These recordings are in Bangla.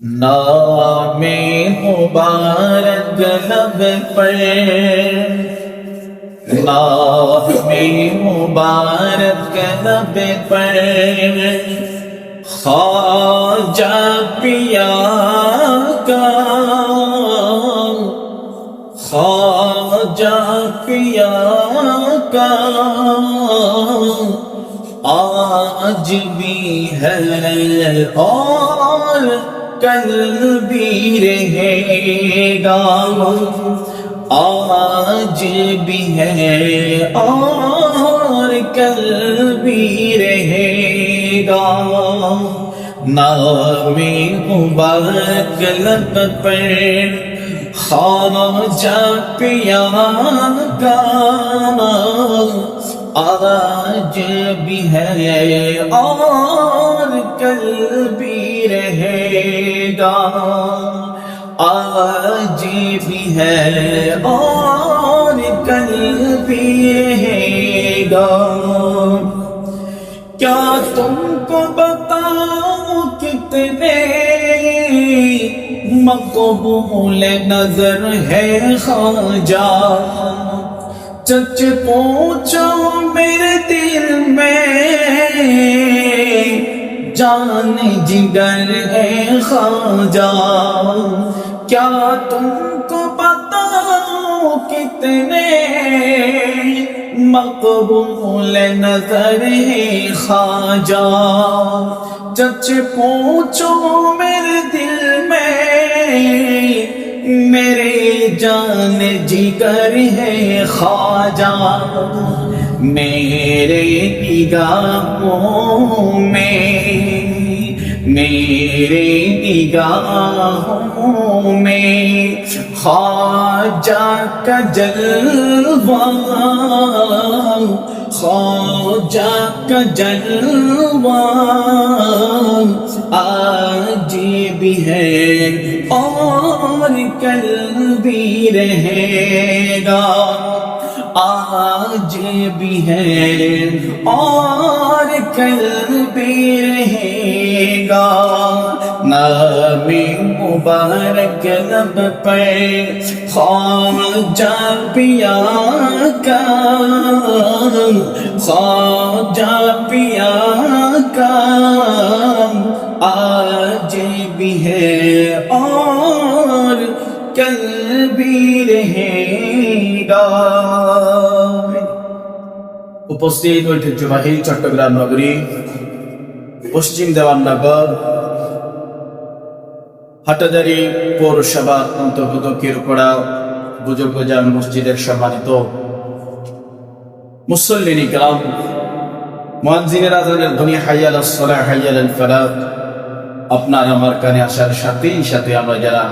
नामे मुबारक लब पर, नामे मुबारक लब पर ख्वाजा पिया का, ख्वाजा पिया का आज भी है और कल भी रहेगा, आज भी है और कल भी रहेगा। नामे मुबारक लब पर ख्वाजा पिया का आज भी है और कल भी रहेगा, आज भी है और कल भी रहेगा। क्या तुमको बताऊं कितने मकबूल नजर है ख्वाजा, सच पूछो मेरे दिल में जान जिगर है ख्वाजा। क्या तुमको बताऊं कितने मकबूल नजर है ख्वाजा, सच पूछो मेरे दिल में मेरे जान जिगर है ख्वाजा। मेरे निगाहों में, मेरे निगाहों में ख्वाजा का जलवा, ख्वाजा का जलवा आज भी है और कल भी रहेगा, आज भी है और कल भी रहेगा। नामे मुबारक लब पर ख्वाजा पिया का, ख्वाजा पिया का आज भी है और कल भी रहेगा। উপস্থিত ঐতিহ্যবাহী চট্টগ্রাম নগরী পশ্চিম দেওয়াননগর হাটহাজারী পৌরসভা অন্তর্গত কিরুপাড়া বুজুর্গ জামে মসজিদের সম্মানিত মুসল্লিন ইকরাম, মুয়াজ্জিনের আযানের ধ্বনি হাইয়া আলাস সালাহ হাইয়া আলাল ফালাহ আপনার আমার কানে আসার সাথে সাথে আমরা যারা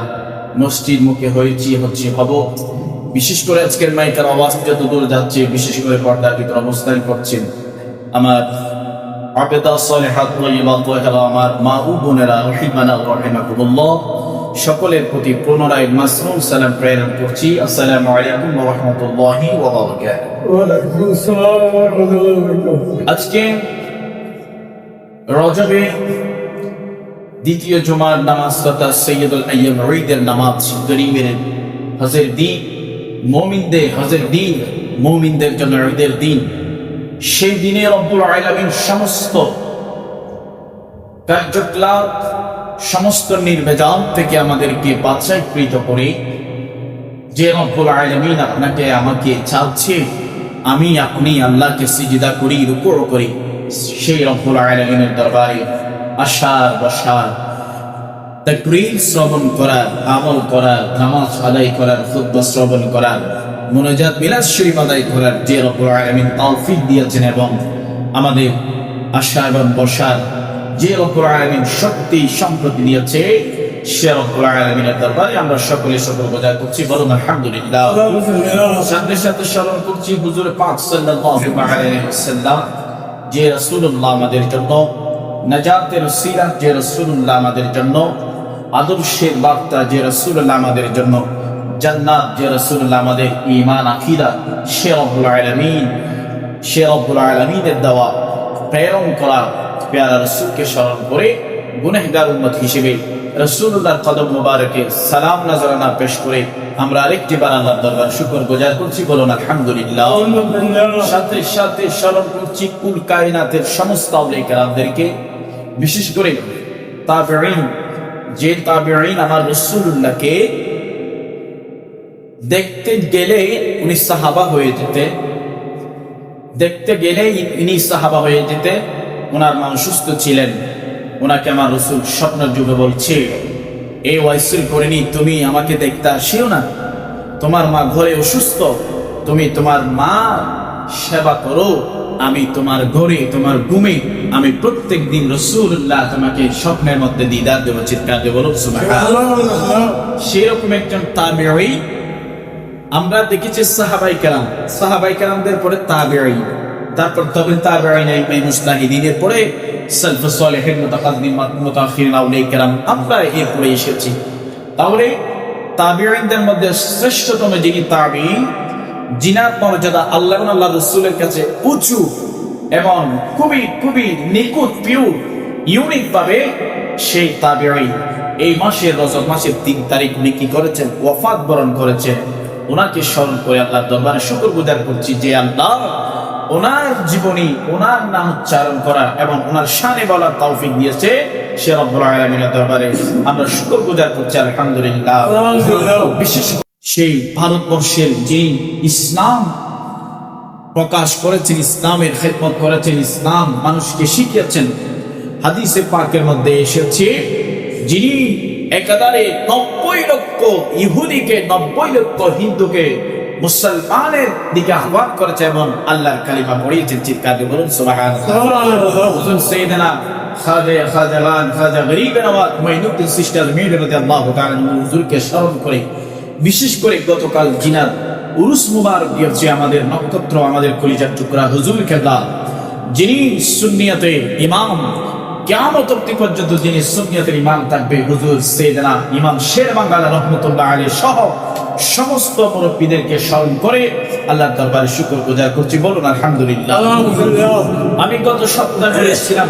মসজিদ মুখে হচ্ছি হব, বিশেষ করে আজকের মাইকের আওয়াজ যত দূর যাচ্ছে, বিশেষ করে পর্দার ভিতর অবস্থান করছেন আমার আবেদা সালেহাত তাইয়্যিবা তাহেরা, আমার মা ও বোনেরা রহিমানা রাহিমাকুমুল্লাহ, সকলের প্রতি পুনরায় মাসরুম সালাম প্রেরণ করছি। আসসালামু আলাইকুম ওয়া রাহমাতুল্লাহি ওয়া বারাকাতুহু। ওয়া আলাইকুম আসসালাম ওয়া রাহমাতুল্লাহ। আজকে রজবের দ্বিতীয় জুমার নামাজ তথা সৈয়দুল আইয়াম ঈদের নামাজ, গরিবের হজের দিন, মুমিনদের হজের দিন, মুমিনদের জন্য ঈদের দিন। সেই দিনে রব্বুল আলামিন সমস্ত কার্যকলাপ, সমস্ত নির্ভেজাল থেকে আমাদেরকে বাছাইকৃত করে যে রব্বুল আলামিন আপনাকে আমাকে চাচ্ছে আমি আপনি আল্লাহকে সিজদা করি, রুকু করি, সেই রব্বুল আলামিনের দরবারে আশার বসার, তাকবীর শ্রবণ করার, আমল করার, নামাজ আদায় করার, খুতবা শ্রবণ করার, মুনাজাত মিলাদ শরীফ আদায় করার যে রব্বুল আলামিন তৌফিক দিয়েছেন এবং আমাদের আশা এবং বসার যে রব্বুল আলামিন শক্তি সম্পত্তি দিয়েছে, সে রব্বুল আলামিনের দরবারে আমরা সকলে সকল বজায় করছি, বলুন আলহামদুলিল্লাহ। সাথে সাথে স্মরণ করছি হুজুর পাক সাল্লাল্লাহু আলাইহি ওয়াসাল্লাম, যে রাসূলুল্লাহ আমাদের জন্য নাজাতের ওসিলা, যে রাসূলুল্লাহ আমাদের জন্য আদর্শের বার্তা, যে রাসূলুল্লাহ আমাদের জন্য জান্নাত, যে রাসূলুল্লাহ আমাদের ঈমান আকীদা, সে রব্বুল আলামিনের দেওয়া প্রেরণ করা পেয়ারা রাসূলকে স্মরণ করে গুনাহগার উম্মত হিসেবে রাসূলুল্লাহর কদম মোবারকে সালাম নজরানা পেশ করে আমরা আরেকটি বার আল্লাহর দরবার শুকর গুজার করছি, বলুন আলহামদুলিল্লাহ। সাথে সাথে স্মরণ করছি কুল কায়নাতের সমস্ত আউলিয়া কেরামদেরকে, বিশেষ করে তাবেঈন, যে তাবেঈন আমার রাসূলুল্লাহকে দেখতে গেলে উনি সাহাবা হয়ে যেতে, দেখতে গেলে ইনি সাহাবা হয়ে যেতে। ওনার মা অসুস্থ ছিলেন, ওনাকে আমার রাসূল স্বপ্নের যুগে বলছে, এই ওয়াইসির করিনি, তুমি আমাকে দেখতে আসিও না, তোমার মা ঘরে অসুস্থ, তুমি তোমার মা সেবা করো, আমি তোমার ঘরে তোমার ঘুমে আমি প্রত্যেক দিন রাসূলুল্লাহ তোমাকে স্বপ্নের মধ্যে দিদার দেব। চিৎকার দিয়ে বলো সুবহানাল্লাহ। সেরকম একজন তাবেঈ আমরা দেখেছি। সাহাবায়ে কেরাম, সাহাবায়ে কেরামদের পরে তাবেঈ, তারপর তবে তাবেঈন, ইমাম মুজতাহিদিনের পরে সালফুস সালেহিন, মুতাকাদ্দিম মুতাআখিরিন, আউলিয়া কেরাম, আমরা এরপরে এসেছি। তাহলে তাবেঈনদের মধ্যে শ্রেষ্ঠতম যিনি তাবেঈ, জিনার মর্যাদা আল্লাহ এবং আল্লাহর রাসূলের কাছে উঁচু এবং খুবই খুবই নিখুঁত পিওর ইউনিক ভাবে সেই তাবেঈ এই মাসের রজব মাসের 3 তারিখ উনি কি করেছেন? ওয়াফাত বরণ করেছেন। ওনাকে স্মরণ করে আল্লাহর দরবারে শুকরগুজার করছি যে আল্লাহ ওনার জীবনী, ওনার নাম উচ্চারণ করা এবং ওনার শানে বলার তৌফিক দিয়েছে। সে রব্বুল আলামিনের দরবারে আমরা শুকরগুজার করছি আলহামদুলিল্লাহ। বিশেষ সেই ভারতবর্ষের যিনি ইসলাম প্রকাশ করেছেন, ইসলামের খেদমত করেছেন, ইসলাম মানুষকে শিখিয়েছেন। হাদিসে পাকের মধ্যে এসেছে, যিনি একাধারে 90 লক্ষ ইহুদিকে, 90 লক্ষ হিন্দুকে মুসলমানের দিকে আহ্বান করেছে এবং আল্লাহর কালিমা পড়িয়েছেন। চিৎকার দিয়ে বলুন সুবহানাল্লাহ। হুজুর সাইয়েদনা খাজা গরীব নওয়াজ মুঈনুদ্দিন চিশতি আজমিরি রাদিয়াল্লাহু তাআলা হুজুরকে স্মরণ করে, বিশেষ করে গতকাল জিনার উরুস মুবারক দিয়েছে আমাদের নক্ষত্র, আমাদের কলিজার টুকরা হুজুর কেবলা, যিনি সুন্নিয়তের ইমাম, কিয়ামত অবধি পর্যন্ত যিনি সুন্নিয়তের ইমাম থাকবে, হুজুর সাইয়েদনা ইমাম শেরবাংলা রাহমাতুল্লাহ আলাইহি সহ সমস্ত মুরব্বিদেরকে স্মরণ করে আল্লাহর দরবারে শুকরগুজার করছি, বলুন আলহামদুলিল্লাহ। আমি গত সপ্তাহে বলেছিলাম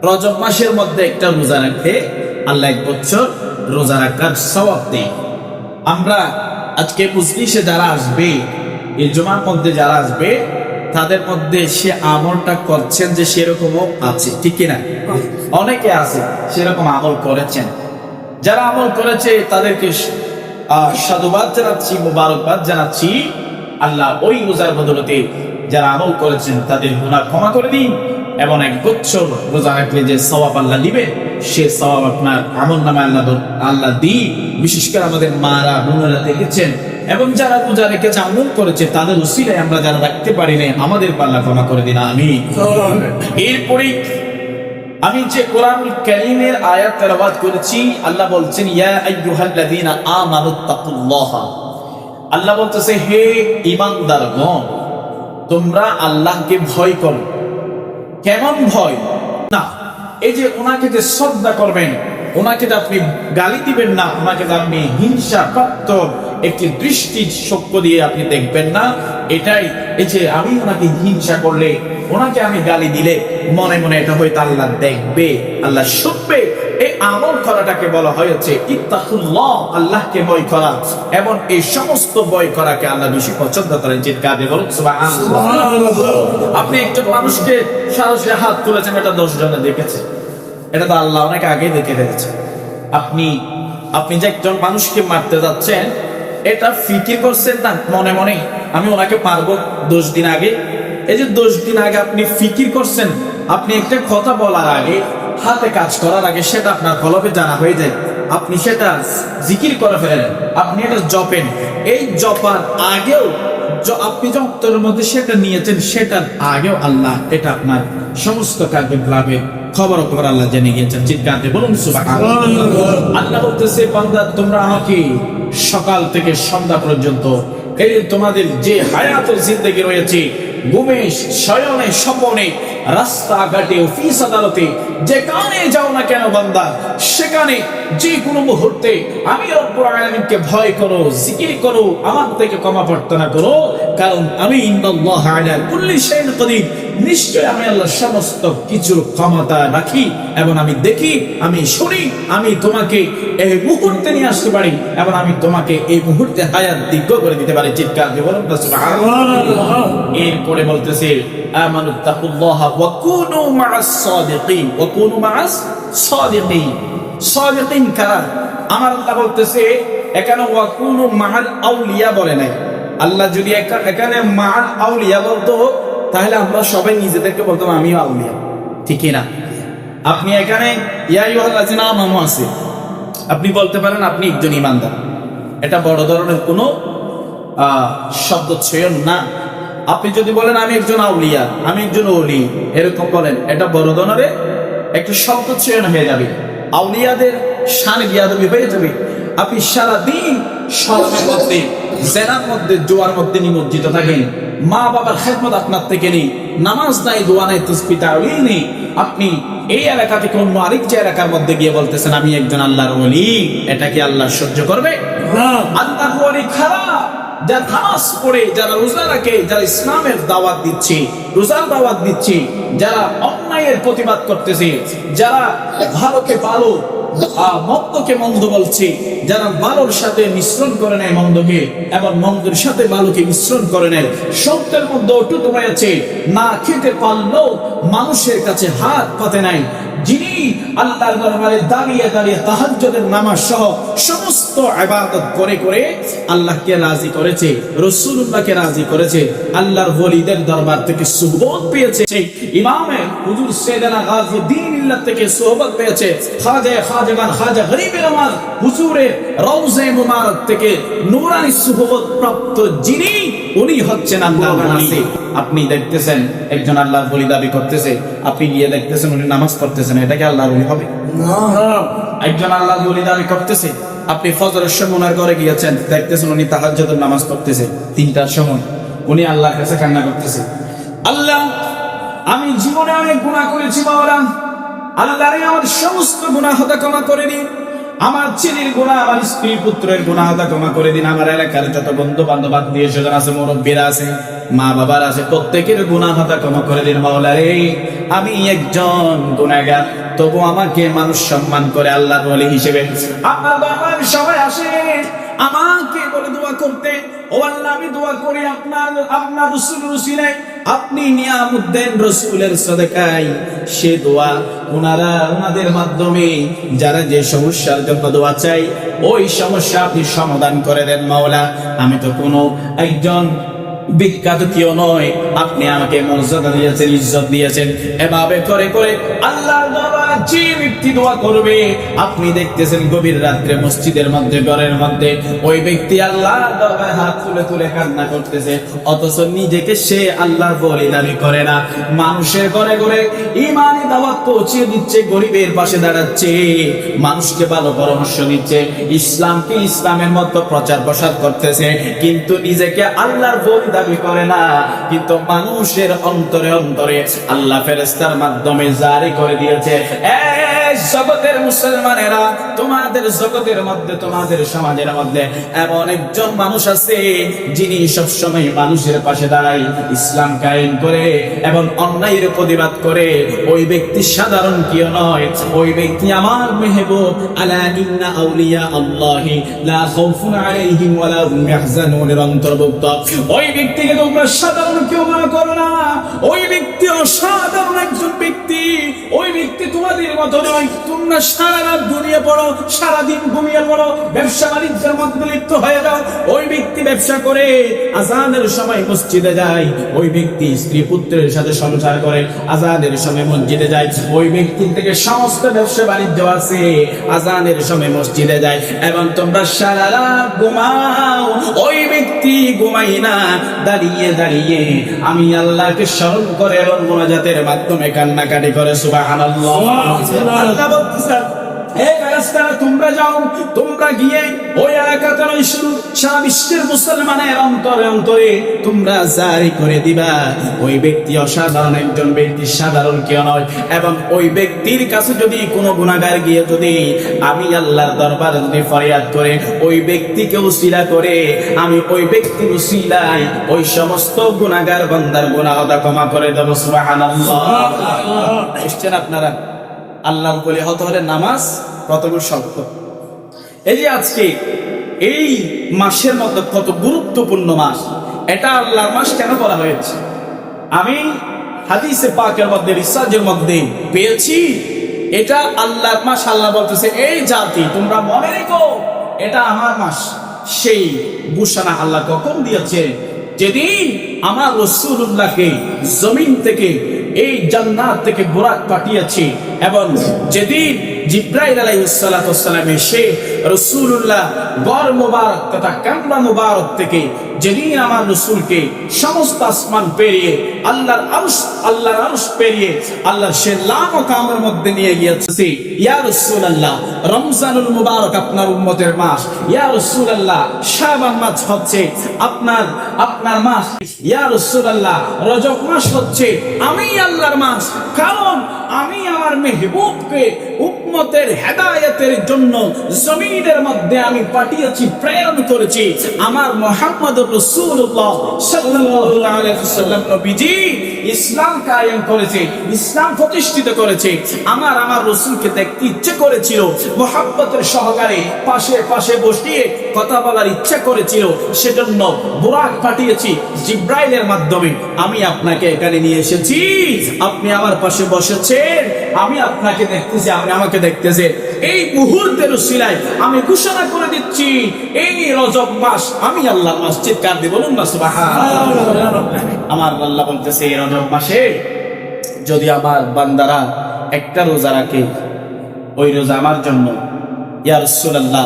রজব মাসের মধ্যে একটা রোজা রাখতে আল্লাহ 1 বছর রোজা রাখার সওয়াব দেয়। আমরা আজকে মজলিসে যারা আসবে, এই জুমার মধ্যে যারা আসবে, তাদের মধ্যে সে আমলটা করছেন যে সেরকমও আছে, ঠিক কিনা? অনেকে আছে সেরকম আমল করেছেন। যারা আমল করেছে তাদেরকে সাধুবাদ জানাচ্ছি, মুবারকবাদ জানাচ্ছি। আল্লাহ ওই রোজার বদলতে যারা আমল করেছেন তাদের গুনাহ ক্ষমা করে দিন এবং 1 বছর রোজা রাখলে যে সওয়াব আল্লাহ দিবে, সে সওয়াব আপনার আমলনামায় আল্লাহ দিই। বিশেষ করে আমাদের মারা বোনেরা দেখেছেন এবং যারা রোজা রেখেছে আমল করেছে, তাদের উসিলায় আমরা যারা রাখতে পারি না, আমাদের আল্লাহ ক্ষমা করে দিন, আমিন। এরপরে আমি যে কোরআনুল কারীমের আয়াত তেলাওয়াত করেছি, আল্লাহ বলছেন ইয়া আইয়ুহাল্লাযীনা আমানুত্তাকুল্লাহ। আল্লাহ বলতেছে, হে ঈমানদারগণ, তোমরা আল্লাহকে ভয় করো। কেমন ভয়? না, এই যে ওনাকে যে শ্রদ্ধা করবেন, ওনাকে যে আপনি গালি দিবেন না, ওনাকে যে আপনি হিংসা প্রাপ্ত একটি দৃষ্টি চক্ষু দিয়ে আপনি দেখবেন না, এটাই এই যে আমি ওনাকে হিংসা করলে, ওনাকে আমি গালি দিলে মনে মনে এটা হয়তো আল্লাহ দেখবে, আল্লাহ শুনবে, এই আমল করাটাকে বলা হয়েছে ইত্তাকুল্লাহ, আল্লাহকে ভয় করা। এবং এই সমস্ত ভয় করাকে আল্লাহ বেশি পছন্দ করেন। চিৎকার দিয়ে বলুন সুবহানাল্লাহ। আপনি একজন মানুষকে সাহসে হাত তুলেছেন, এটা 10 জনে দেখেছে, এটা তো আল্লাহ অনেক আগে দেখে ফেলেছে। আপনি যে একজন মানুষকে মারতে যাচ্ছেন, এটা ফিকির করছেন না মনে মনে, আমি ওনাকে পারবো 10 দিন আগে? এই যে 10 দিন আগে আপনি ফিকির করছেন, আপনি একটা কথা বলার আগে, হাতে কাজ করার আগে সেটা আপনার কলবে জানা হয়ে যায়, আপনি সেটা জিকির করে ফেলেন, আপনি এটা জপেন। এই জপার আগেও আপনি যে অন্তরের মধ্যে সেটা নিয়েছেন, সেটার আগেও আল্লাহ এটা আপনার সমস্ত কাজের লাভে খবর আল্লাহ জেনে গিয়েছেন। চিৎকার দিয়ে বলুন সুবহানাল্লাহ। আল্লাহ বলতেছে, বান্দা তোমরা আমাকে সকাল থেকে সন্ধ্যা পর্যন্ত এই তোমাদের যে হায়াত জিন্দেগি রয়েছে, ঘুমে, শয়নে, স্বপনে, রাস্তাঘাটে, অফিস আদালতে, যেখানে যাও না কেন বান্দা, সেখানে যে কোনো মুহূর্তে আমি রব্বুল আলামিনকে ভয় করো, জিকির করো, আমার থেকে ক্ষমা প্রার্থনা করো, কারণ আমি ইন্নাল্লাহা আলা কুল্লি শাইইন কাদির, নিশ্চয় আমি আল্লাহ সমস্ত কিছুর ক্ষমতা রাখি এবং আমি দেখি, আমি শুনি, আমি তোমাকে এই মুহূর্তে নিয়ে আসতে পারি এবং আমি তোমাকে এই মুহূর্তে হায়াত দীর্ঘ করে দিতে পারি। চিৎকার দিয়ে বলুন না সুবহানাল্লাহ। এরপরে বলতেছে আমানুত্তাকুল্লাহ ওয়া কুনু মা'আস সাদিকিন, ওয়া কুনু মা'আস সাদিকিন। সাদিকিন কারা? আমার আল্লাহ বলতেছে এখানে ওয়া কুনু মা'আল আউলিয়া বলে নাই। আল্লাহ যদি এখানে মা'আল আউলিয়া বলতো তাহলে আমরা সবাই নিজেদেরকে বলতাম আমিও আউলিয়া, ঠিক না? আপনি এখানে ইয়া আইয়ুহাল্লাযিনা আমানু আছে, আপনি বলতে পারেন আপনি একজন ঈমানদার। এটা বড় ধরনের কোনো শব্দ চয়ন না। আপনি যদি বলেন আমি একজন আউলিয়া, আমি একজন ওলি, এরকম বলেন, এটা বড় ধরনের একটা শব্দ চয়ন হয়ে যাবে, আউলিয়াদের শান বিয়াদবি হয়ে যাবে। আপনি সারাদিন শরমের মধ্যে, জেনার মধ্যে, জোয়ার মধ্যে নিমজ্জিত থাকেন, মা বাবার খেদমত আপনার থেকে নেই, নামাজ নাই, দোয়া নাই, তাসবিহ তাহলিল নেই, আপনি এই এলাকা থেকে অন্য আরেক যে এলাকার মধ্যে গিয়ে বলতেছেন আমি একজন আল্লাহর ওলি, এটা কি আল্লাহ সহ্য করবে? আল্লাহর ওলি খারাপ যারা নামাজ পড়ে, যারা রোজা রাখে, যারা ইসলামের দাওয়াত দিচ্ছে, রোজার দাওয়াত দিচ্ছে, যারা অন্যায়ের প্রতিবাদ করতেছে, যারা ভালোকে ভালো, মন্দকে মন্দ বলছে, যারা ভালোর সাথে মিশ্রণ করে নেয় মন্দকে এবং মন্দের সাথে ভালোকে মিশ্রণ করে নেয়, সত্যের মধ্যে অটুট রয়েছে, না খেতে পারলেও মানুষের কাছে হাত পাতে নাই, যিনি আল্লাহর দরবারে দাঁড়িয়ে দাঁড়িয়ে তাহাজ্জুদের নামাজ সহ সমস্ত ইবাদত করে করে আল্লাহকে রাজি করেছে, রাসূলুল্লাহকে রাজি করেছে, আল্লাহর ওলিদের দরবার থেকে সুহবত পেয়েছে, ইমামে হুজুর সাইয়েদনা গাজীউদ্দিন মিল্লাত থেকে সুহবত পেয়েছে, খাজাগান খাজা গরিবের আমার হুজুরের রওজা মুবারক থেকে নূরানি সুহবত প্রাপ্ত যিনি, উনি হচ্ছেন আল্লাহর ওলি। আপনি দেখতেছেন একজন আল্লাহর ওলি দাবি করতেছে, আপনি গিয়ে দেখতেছেন উনি নামাজ পড়তেছেন, এটা কি আল্লাহর ওলি হবে? না। একজন আল্লাহর ওলি দাবি করতেছে, আপনি ফজরের সময় ওনার ঘরে গিয়েছেন, দেখতেছেন উনি তাহাজ্জুদের নামাজ পড়তেছে, 3টার সময় উনি আল্লাহর কাছে কান্না করতেছে, আল্লাহ আমি জীবনে অনেক গুনাহ করেছি মাওলা, আল্লাহরে আমার সমস্ত গুনাহ হতা ক্ষমা করে দিন, আমার ছেলের গুনাহ, আমার স্ত্রী পুত্রের গুনাহ হতা ক্ষমা করে দিন, আমার এলাকার যত বন্ধু বান্ধব আত্মীয় স্বজন আছে, মুরব্বীরা আছে, মা বাবার আছে, প্রত্যেকের গুনাহ হতা ক্ষমা করে দিন মাওলা রে। আমি একজন গুনাহগার, তবু আমাকে মানুষ সম্মান করে আল্লাহর ওলি হিসেবে আপনার দরবারে সবাই আসে আমাকে বলে দোয়া করতে। ও আল্লাহ আমি দোয়া করি আপনার রাসূলের উসিলায়, আপনি নিয়ামত দেন রাসূলের সাদাকায়, সে দোয়া ওনাদের মাধ্যমে যারা যে সমস্যার জন্য দোয়া চাই ওই সমস্যা আপনি সমাধান করে দেন মাওলা। আমি তো কোনো একজন বিখ্যাত কেউ নয়, আপনি আমাকে মর্যাদা দিয়েছেন, ইজ্জত দিয়েছেন, এভাবে করে করে আল্লাহর দরবারে যে ব্যক্তি দোয়া করবে, আপনি দেখতেছেন গভীর রাত্রে মসজিদের মধ্যে, ঘরের মধ্যে ওই ব্যক্তি আল্লাহর দরবারে হাত তুলে তুলে কান্না করতেছে, অথচ নিজেকে সে আল্লাহর ওলি দাবি করে না। মানুষের ঘরে ঘরে ঈমানি দাওয়াত পৌঁছে দিচ্ছে, গরিবের পাশে দাঁড়াচ্ছে, মানুষকে ভালো পরামর্শ দিচ্ছে, ইসলামকে ইসলামের মতো প্রচার প্রসার করতেছে, কিন্তু নিজেকে আল্লাহর ওলি দাবি করে না। কিন্তু মানুষের অন্তরে অন্তরে আল্লাহ ফেরেশতার মাধ্যমে জারি করে দিয়েছে, এই জগতের মুসলমানেরা, তোমাদের জগতের মধ্যে, তোমাদের সমাজের মধ্যে এমন একজন মানুষ আছে যিনি সবসময় মানুষের পাশে দাঁড়ায়, ইসলাম কায়েম করে এবং অন্যায়ের প্রতিবাদ করে। ওই ব্যক্তি সাধারণ কেউ নয়, ওই ব্যক্তি আমার মেহবুব, আলা ইন্না আউলিয়া আল্লাহি লা খাউফুন আলাইহিম ওয়া লা হুম ইয়াহজানুন এর অন্তর্ভুক্ত। ওই ব্যক্তিকে তোমরা সাধারণ কেউ মনে করো না, ওই ব্যক্তি অসাধারণ একজন ব্যক্তি, ওই ব্যক্তি তোমাদের মতো নয়। তোমরা সারা রাত ঘুমিয়ে পড়ো, সারাদিন ঘুমিয়ে পড়ো, ব্যবসা বাণিজ্যের মধ্যে লিপ্ত হয়ে যাও। ওই ব্যক্তি ব্যবসা করে, আজানের সময় মসজিদে যায়। ওই ব্যক্তি স্ত্রী পুত্রের সাথে সংসার করে, আজানের সময় মসজিদে যায়। ওই ব্যক্তির থেকে সমস্ত ব্যবসা বাণিজ্য আছে, আজানের সময় মসজিদে যায়। এবং তোমরা সারা রাত ঘুমাও, ওই ব্যক্তি ঘুমাই না, দাঁড়িয়ে দাঁড়িয়ে আমি আল্লাহকে স্মরণ করে এবং মোনাজাতের মাধ্যমে কান্নাকাটি করে। সুবহানাল্লাহ। আল্লাহ বলতেছেন হে ফেরেশতারা তোমরা যাও, তোমরা গিয়ে ওই এলাকাতে শুরু সারা বিশ্বের মুসলমানের অন্তরে অন্তরে তোমরা জারি করে দিবা ওই ব্যক্তি অসাধারণ একজন ব্যক্তি, সাধারণ কেউ নয়। এবং ওই ব্যক্তির কাছে যদি কোনো গুনাহগার গিয়ে যদি আমি আল্লাহর দরবারে যদি ফরিয়াদ করে ওই ব্যক্তিকে উসিলা করে আমি ওই ব্যক্তির উসিলায় ওই সমস্ত গুনাহগার বান্দার গুনাহটা ক্ষমা করে দেব। সুবহানাল্লাহ। বুঝছেন আপনারা? আল্লাহর বলে হতে হলে নামাজ প্রথম শর্ত। এই যে আজকে এই মাসের মধ্যে কত গুরুত্বপূর্ণ মাস, এটা আল্লাহর মাস কেন বলা হয়েছে? আমি হাদিসে পাকের মধ্যে রিসার্চের মধ্যে পেয়েছি এটা আল্লাহর মাস। আল্লাহ বলতেছে এই জাতি তোমরা মনে রেখো এটা আমার মাস। সেই ঘোষণা আল্লাহ কখন দিয়েছে? যেদিন আমার রাসূলুল্লাহকে জমিন থেকে এই জান্নাত থেকে বুরাক পাঠিয়েছি এবং যেদিন জিব্রাইল আলাইহিস সালাতু ওয়াস সালাম এসে রাসূলুল্লাহ গর মুবারক তথা কামরা মুবারক থেকে যেদিন আমার রাসূলকে সমস্ত আসমান পেরিয়ে আল্লাহর আরশ পেরিয়ে আল্লাহর সে লাম কামের মধ্যে নিয়ে গিয়েছে। ইয়া রাসূলুল্লাহ রমজানুল মুবারক আপনার উম্মতের মাস। ইয়া রাসূলুল্লাহ শাবান মাস হচ্ছে আপনার মাস। ইয়া রাসূলুল্লাহ রজব মাস হচ্ছে আমি আল্লাহর মাস। কারণ আমি আমার মেহবুবকে উম্মতের হেদায়েতের জন্য জমিনের মধ্যে আমি পাঠিয়েছি, প্রেরণ করেছি। আমার মুহাম্মদুর রাসূলুল্লাহ সাল্লাল্লাহু আলাইহি ওয়াসাল্লাম নবীজি ইসলাম কায়েম করেছে, ইসলাম প্রতিষ্ঠিত করেছে। আমার রাসূলকে দেখতে ইচ্ছে করেছিল, মুহাব্বতের সহকারে পাশে পাশে বসিয়ে কথা বলার ইচ্ছা করেছিল, সেজন্য বুরাক পাঠিয়েছি জিব্রাইলের মাধ্যমে। আমি আপনাকে এখানে নিয়ে এসেছি, আপনি আমার পাশে বসেছেন, আমি আপনাকে দেখতেছি, আপনি আমাকে দেখতেছেন। এই মুহূর্তের উসিলায় আমি ঘোষণা করে দিচ্ছি এই রজব মাস আমি আল্লাহর মাস। চিৎকার দিয়ে বলুন না সুবহানাল্লাহ। আমার আল্লাহ বলতেছে এই রজব মাসে যদি আমার বান্দারা একটা রোজা রাখে ওই রোজা আমার জন্য, ইয়া রাসূলুল্লাহ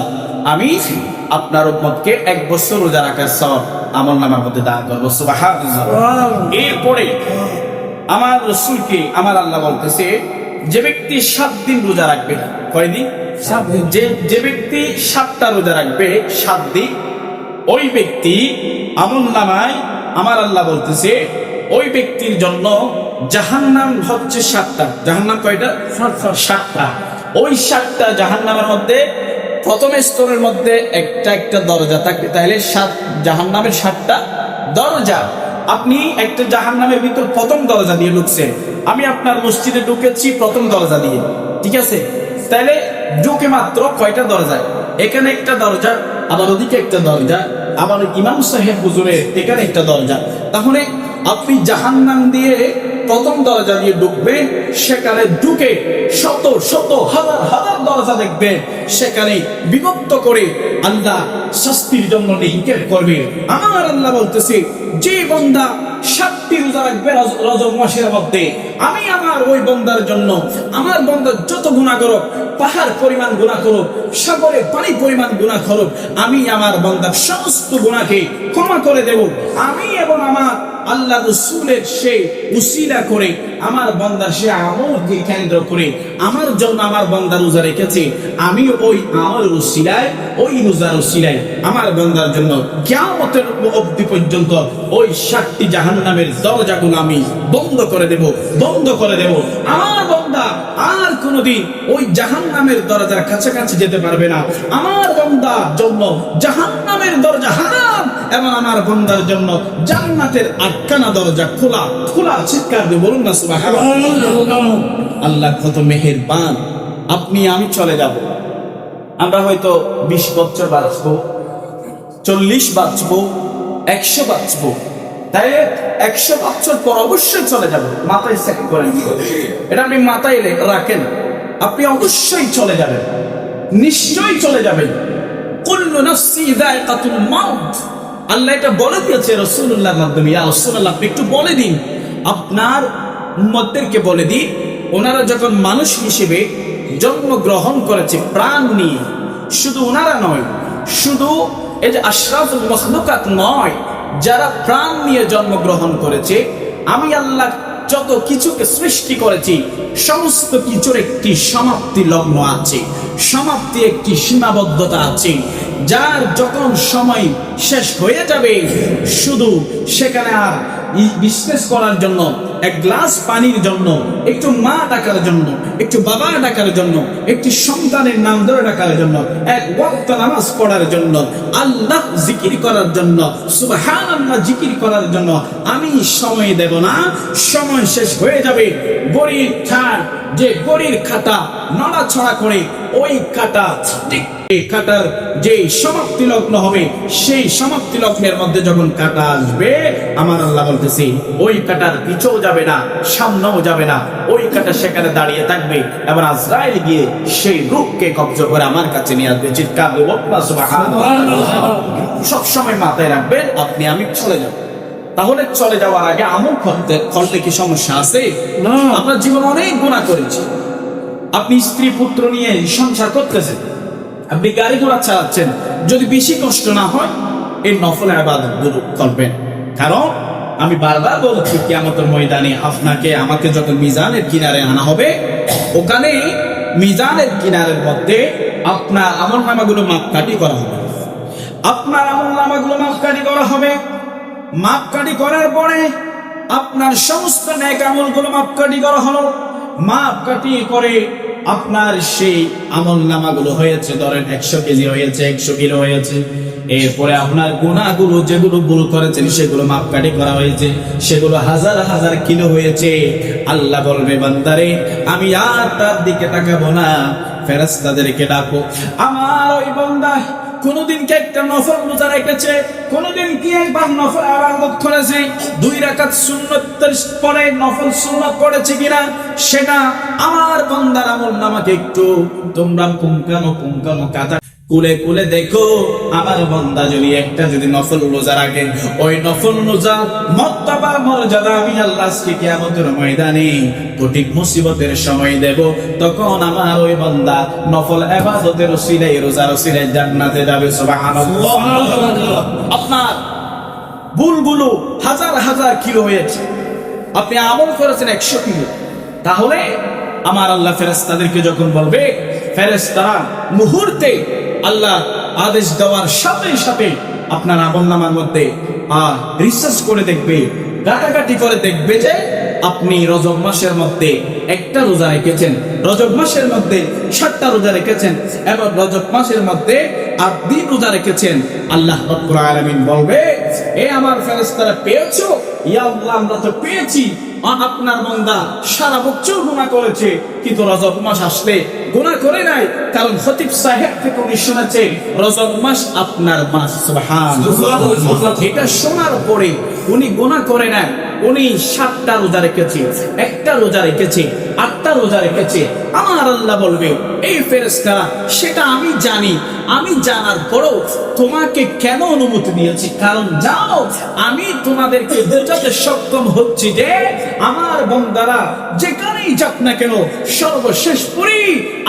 আমি আপনার উম্মতকে 1 বছর রোজা রাখার সওয়াব আমলনামার মধ্যে দান করব। সুবহানাল্লাহ। এরপরে আমার রাসূলকে আমার আল্লাহ বলতেছে যে ব্যক্তি 7 দিন রোজা রাখবে, কয়দিন? 7 দিন। যে ব্যক্তি 7টা রোজা রাখবে 7 দিন, ওই ব্যক্তি আমলনামায় আমার আল্লাহ বলতেছে ওই ব্যক্তির জন্য জাহান্নাম হচ্ছে 7টা। জাহান্নাম কয়টা? 7টা। ওই 7টা জাহান্নামের মধ্যে প্রথম স্তরের মধ্যে একটা দরজা থাকবে। তাহলে জাহান্নামের 7টা দরজা। আপনি একটা জাহান্নামের ভিতর প্রথম দরজা দিয়ে ঢুকছেন, আমি আপনার মসজিদে ঢুকেছি প্রথম দরজা দিয়ে, ঠিক আছে? তাহলে ঢুকে মাত্র কয়টা দরজা? এখানে একটা দরজা, আবার ওদিকে একটা দরজা, আবার ইমাম সাহেব হুজুরের এখানে একটা দরজা। তাহলে আপনি জাহান্নাম দিয়ে প্রথম দরজা দিয়ে ঢুকবেন, সেখানে ঢুকে শত শত হাজার হাজার দরজা দেখবেন, সেখানে বিভক্ত করে আল্লাহ শাস্তির জন্য নিক্ষেপ করবে। আমার আল্লাহ বলতেছে যে বান্দা 7টি রোজা রাখবে রজব মাসের মধ্যে, আমি আমার ওই বান্দার জন্য, আমার বান্দা যত গুনাহ করুক, পাহাড় পরিমাণ গুনাহ করুক, সাগরে পানি পরিমাণ গুনাহ করুক, আমি আমার বান্দার সমস্ত গুনাহকে ক্ষমা করে দেব। আমি এবং আমার আল্লাহ রাসূলের সেই উসিলা করে আমার বান্দার সে আমলকে কেন্দ্র করে আমার জন্য আমার বান্দা রোজা রেখেছে, আমি ওই আমল উসিলায়, ওই রোজার উসিলায় আমার বান্দার জন্য কিয়ামতের অবধি পর্যন্ত ওই 7টি জাহান্নামের দরজাগুলো আমি বন্ধ করে দেব। আমার বান্দা আর কোনোদিন ওই জাহান্নামের দরজার কাছাকাছি যেতে পারবে না। আমার বান্দার জন্য জাহান্নামের দরজা হারাম এবং আমার বান্দার জন্য জান্নাতের 8খানা দরজা খোলা। চিৎকার দিয়ে বলুন না সুবহানাল্লাহ। আল্লাহ কত মেহেরবান। আপনি আমি চলে যাব, আমরা হয়তো 20 বছর বাঁচবো, 40 বাঁচবো, 100 বাঁচবো, তাই 100 বছর পর অবশ্যই চলে যাব। মাথায় সেট করেন, এটা আপনি মাথায় রাখেন, আপনি অবশ্যই চলে যাবেন, নিশ্চয়ই চলে যাবেন। কুল্লু নাফসি যায়কাতুল মাউত, আল্লাহ এটা বলে দিয়েছে রাসূলুল্লাহর মাধ্যমে। ইয়া রাসূলুল্লাহ আপনি একটু বলে দিন, আপনার উম্মতদেরকে বলে দিন, ওনারা যখন মানুষ হিসেবে জন্মগ্রহণ করেছে প্রাণ নিয়ে, শুধু ওনারা নয়, শুধু এই যে আশরাফুল মাখলুকাত নয়, যারা প্রাণ নিয়ে জন্মগ্রহণ করেছে, আমি আল্লাহ যত কিছুকে সৃষ্টি করেছি সমস্ত কিছুর একটি সমাপ্তি লগ্ন আছে, সমাপ্তি একটি সীমাবদ্ধতা আছে। যার যখন সময় শেষ হয়ে যাবে শুধু সেখানে আর বিজনেস করার জন্য, এক গ্লাস পানির জন্য, একটু মা ডাকার জন্য, একটু বাবা ডাকার জন্য, একটি সন্তানের নাম ধরে ডাকার জন্য, এক ওয়াক্ত নামাজ পড়ার জন্য, আল্লাহ জিকির করার জন্য, সুবহানাল্লাহ জিকির করার জন্য আমি সময় দেব না। সময় শেষ হয়ে যাবে। গড়ির খাট, যে গড়ির খাতা নড়াছড়া করে ওই কাটা, এই কাটার যে সমাপ্তি লগ্ন হবে, সেই সমাপ্তি লগ্নের মধ্যে যখন কাটা আসবে, আমার আল্লাহ বলতেছি ওই কাটার পিছেও যাবে না, সামনেও যাবে না, ওই কাটা সেখানে দাঁড়িয়ে থাকবে। এবার আজরাইল গিয়ে সেই রূপকে কব্জ করে আমার কাছে নিয়ে আসবে। চিৎকার দেব সুবহানাল্লাহ। সব সময় মাথায় রাখবেন আপনি আমি চলে যাব। তাহলে চলে যাওয়ার আগে আমল করলে কি সমস্যা আছে? না। আমরা জীবনে অনেক গুনাহ করেছি। আপনি স্ত্রী পুত্র নিয়ে সংসার করতেছেন, আপনি গাড়ি ঘোড়া চালাচ্ছেন, যদি বেশি কষ্ট না হয় এই নফল ইবাদত গুলো করবেন। কারণ আমি বারবার বলছি কিয়ামতের ময়দানে আপনাকে আমাকে যখন মিজানের কিনারে আনা হবে, ওখানে মিজানের কিনারের মধ্যে আপনার আমলনামাগুলো মাপকাঠি করা হবে। আপনার আমলনামাগুলো মাপকাঠি করা হবে। মাপকাঠি করার পরে আপনার সমস্ত নেক আমলগুলো মাপকাঠি করা হলো। মাপকাঠি করে আপনার সেই আমলনামাগুলো হয়েছে, ধরেন 100 কেজি হয়েছে, 100 কিলো হয়েছে। এরপরে আপনার গুনাহগুলো যেগুলো ভুল করেছেন সেগুলো মাপকাঠি করা হয়েছে, সেগুলো হাজার হাজার কিলো হয়েছে। আল্লাহ বলবে বান্দারে আমি আর তার দিকে তাকাবো না, ফেরেশতাদেরকে ডাকো। আমার ওই বান্দা কোনদিন কি একটা নফল রোজা রেখেছে, কোনদিন কি একবার নফল ইবাদত করেছে, 2 রাকাত সুন্নাত পরে নফল সুন্নাত পড়েছে কিনা, সেটা আমার বান্দার আমলনামাকে একটু তোমরা পুঙ্খানো কাটা কুলে কুলে দেখো। আমার বান্দা যদি একটা যদি নফল রোজা রাখে, ওই নফল রোজা মর্তবা মর্যাদা আমি আল্লাহ কিয়ামতের ময়দানে কঠিন মুসিবতের সময় দেব। তখন আমার ওই বান্দা নফল ইবাদতের ওসিলায়, রোজার ওসিলায় জান্নাতে যাবে। সুবহানাল্লাহ। আপনার ভুলগুলো হাজার হাজার কিলো হয়েছে, আপনি আমল করেছেন 100 কিলো, তাহলে আমার আল্লাহ ফেরেশতাদেরকে যখন বলবে, ফেরেশতারা মুহূর্তে আল্লাহ আদেশ দেওয়ার সাথে সাথে আপনার আমলনামার মধ্যে রিসার্চ করে দেখবে, ঘাটাঘাটি করে দেখবে যে আপনি রজব মাসের মধ্যে একটা রোজা রেখেছেন, রজব মাসের মধ্যে 7টা রোজা রেখেছেন, এবং রজব মাসের মধ্যে 8 দিন রোজা রেখেছেন। আল্লাহ রাব্বুল আলামিন বলবে, এ আমার ফেরেশতারা পেয়েছো? ইয়া আল্লাহ আমরা তো পেয়েছি। আপনার বান্দা সারা বছর গুনাহ করেছে, কিন্তু রজব মাস আসলে গুনাহ করে নাই, কারণ খতিব সাহেব থেকে উনি শুনেছে রজব মাস আপনার মাস। সুবহানাল্লাহ। এটা শোনার পরে উনি গুনাহ করে নাই, উনি 7টা রোজা রেখেছে, একটা রোজা রেখেছে, 8টা রোজা রেখেছে। আমার আল্লাহ বলবে, এই ফেরেশতা সেটা আমি জানি, আমি জানার পরেও তোমাকে কেন অনুমতি দিয়েছি? কারণ যাও, আমি তোমাদেরকে বোঝাতে সক্ষম হচ্ছি যে আমার বান্দারা যেখানেই যাক না কেন সর্বশেষ পরি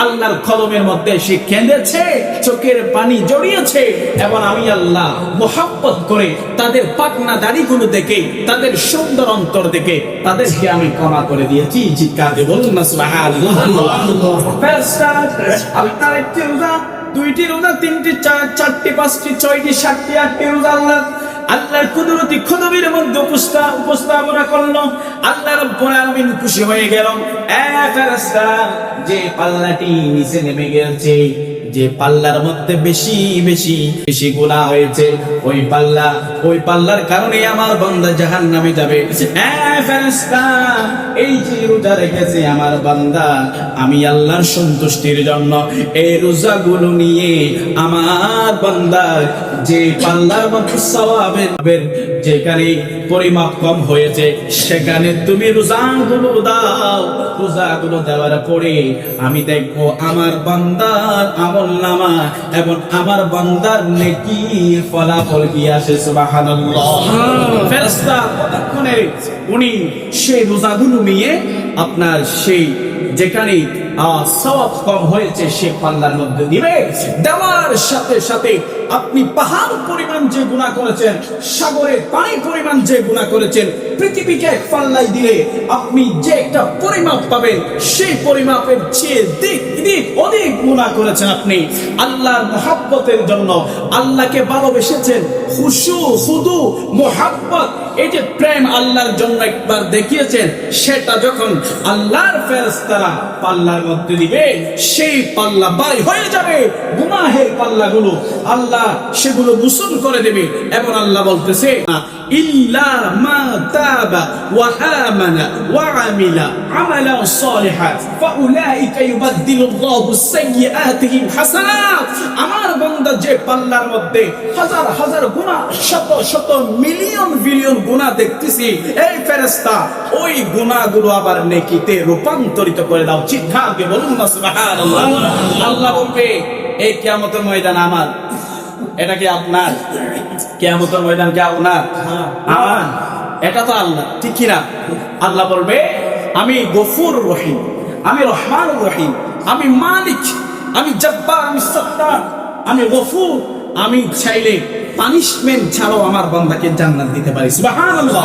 আল্লাহর কলমের মধ্যে সে কেঁদেছে, চোখের পানি জড়িয়েছে, এবং আমি আল্লাহ মোহাব্বত করে তাদের পাকনা দাড়িগুলো দেখে, তাদের সুন্দর অন্তর দেখে তাদেরকে আমি ক্ষমা করে দিয়েছি। চিৎকার দিয়ে বলুন না সুবহানাল্লাহ। আপনার একটি রোজা, 2টি রোজা, 3টি, 4টি, 5টি, 6টি, 7টি, 8টি রোজা আল্লাহর কুদরতি খদমের মধ্যে উপস্থাপনা করলো। আল্লাহ রাব্বুল আলামিন খুশি হয়ে গেল। ফেরেশতা যে পাল্লাটি নিচে নেমে গেছে, যে পাল্লার মধ্যে বেশি বেশি বেশি গুনাহ হয়েছে, ওই পাল্লার কারণে আমার বান্দা জাহান্নামে যাবে। ফেরেশতা এই যে রোজা রেখেছে আমার বান্দা, আমি আল্লাহর সন্তুষ্টির জন্য এই রোজাগুলো নিয়ে আমার বান্দা যে পাল্লার মধ্যে সওয়াবের যেখানে পরিমাপ কম হয়েছে, সেখানে তুমি রোজাগুলো দাও। রোজাগুলো দেওয়ার পরে আমি দেখবো আমার বান্দার আমলনামা এবং আমার বান্দার নেকির ফলাফল কি আসে। সুবহানাল্লাহ। ফেরেশতা ততক্ষণে উনি সেই রোজাগুলো নিয়ে আপনার সেই যেখানে সওয়াব কম হয়েছে সে পাল্লার মধ্যে দিবে। দেওয়ার সাথে সাথে আপনি পাহাড় পরিমাণ যে গুনাহ করেছেন, সাগরের পানি পরিমাণ যে গুনাহ করেছেন, পৃথিবীকে এক পাল্লায় দিলে আপনি যে একটা পরিমাপ পাবেন, সেই পরিমাপের চেয়ে দিক অধিক গুনাহ করেছেন আপনি। আল্লাহর মহব্বতের জন্য আল্লাহকে ভালোবেসেছেন, খুশু খুদু মোহাব্বত, এই যে প্রেম আল্লাহর জন্য একবার দেখিয়েছেন, সেটা যখন আল্লাহর ফেরেশতারা পাল্লার মধ্যে দিবে, সেই পাল্লা ভারী হয়ে যাবে। গুনাহের পাল্লাগুলো আল্লাহ সেগুলো মুসল করে দেবে। এবং আল্লাহ বলতেছে ইল্লা মা তাবা ওয়া আমানা ওয়া আমিলা আমালান সালিহান ফাউলাইকা ইউবাদদিলুল্লাহু সাইয়্যাতিহিম হাসানাত। আমার বান্দা যে পাল্লার মধ্যে হাজার হাজার গুনাহ, শত শত মিলিয়ন বিলিয়ন গুনাহ দেখতেছি, এই ফেরেশতা ওই গুনাহগুলো আবার নেকিতে রূপান্তরিত করে দাও। চিৎকার দিয়ে বলুন না সুবহানাল্লাহ। আল্লাহ বলবে এই কিয়ামতের ময়দান আমার, এটা কি আপনার? কিয়ামতের ময়দান কি আপনার? আমার, এটা তো আল্লাহ, ঠিক কি না? আল্লাহ বলবে আমি গফুর রহিম, আমি রহমান রহিম, আমি মালিক, আমি জব্বার, আমি সত্তার, আমি গফুর। আমি চাইলে পানিশমেন্ট ছাড়াও আমার বান্দাকে জান্নাত দিতে পারি, সুবহানাল্লাহ।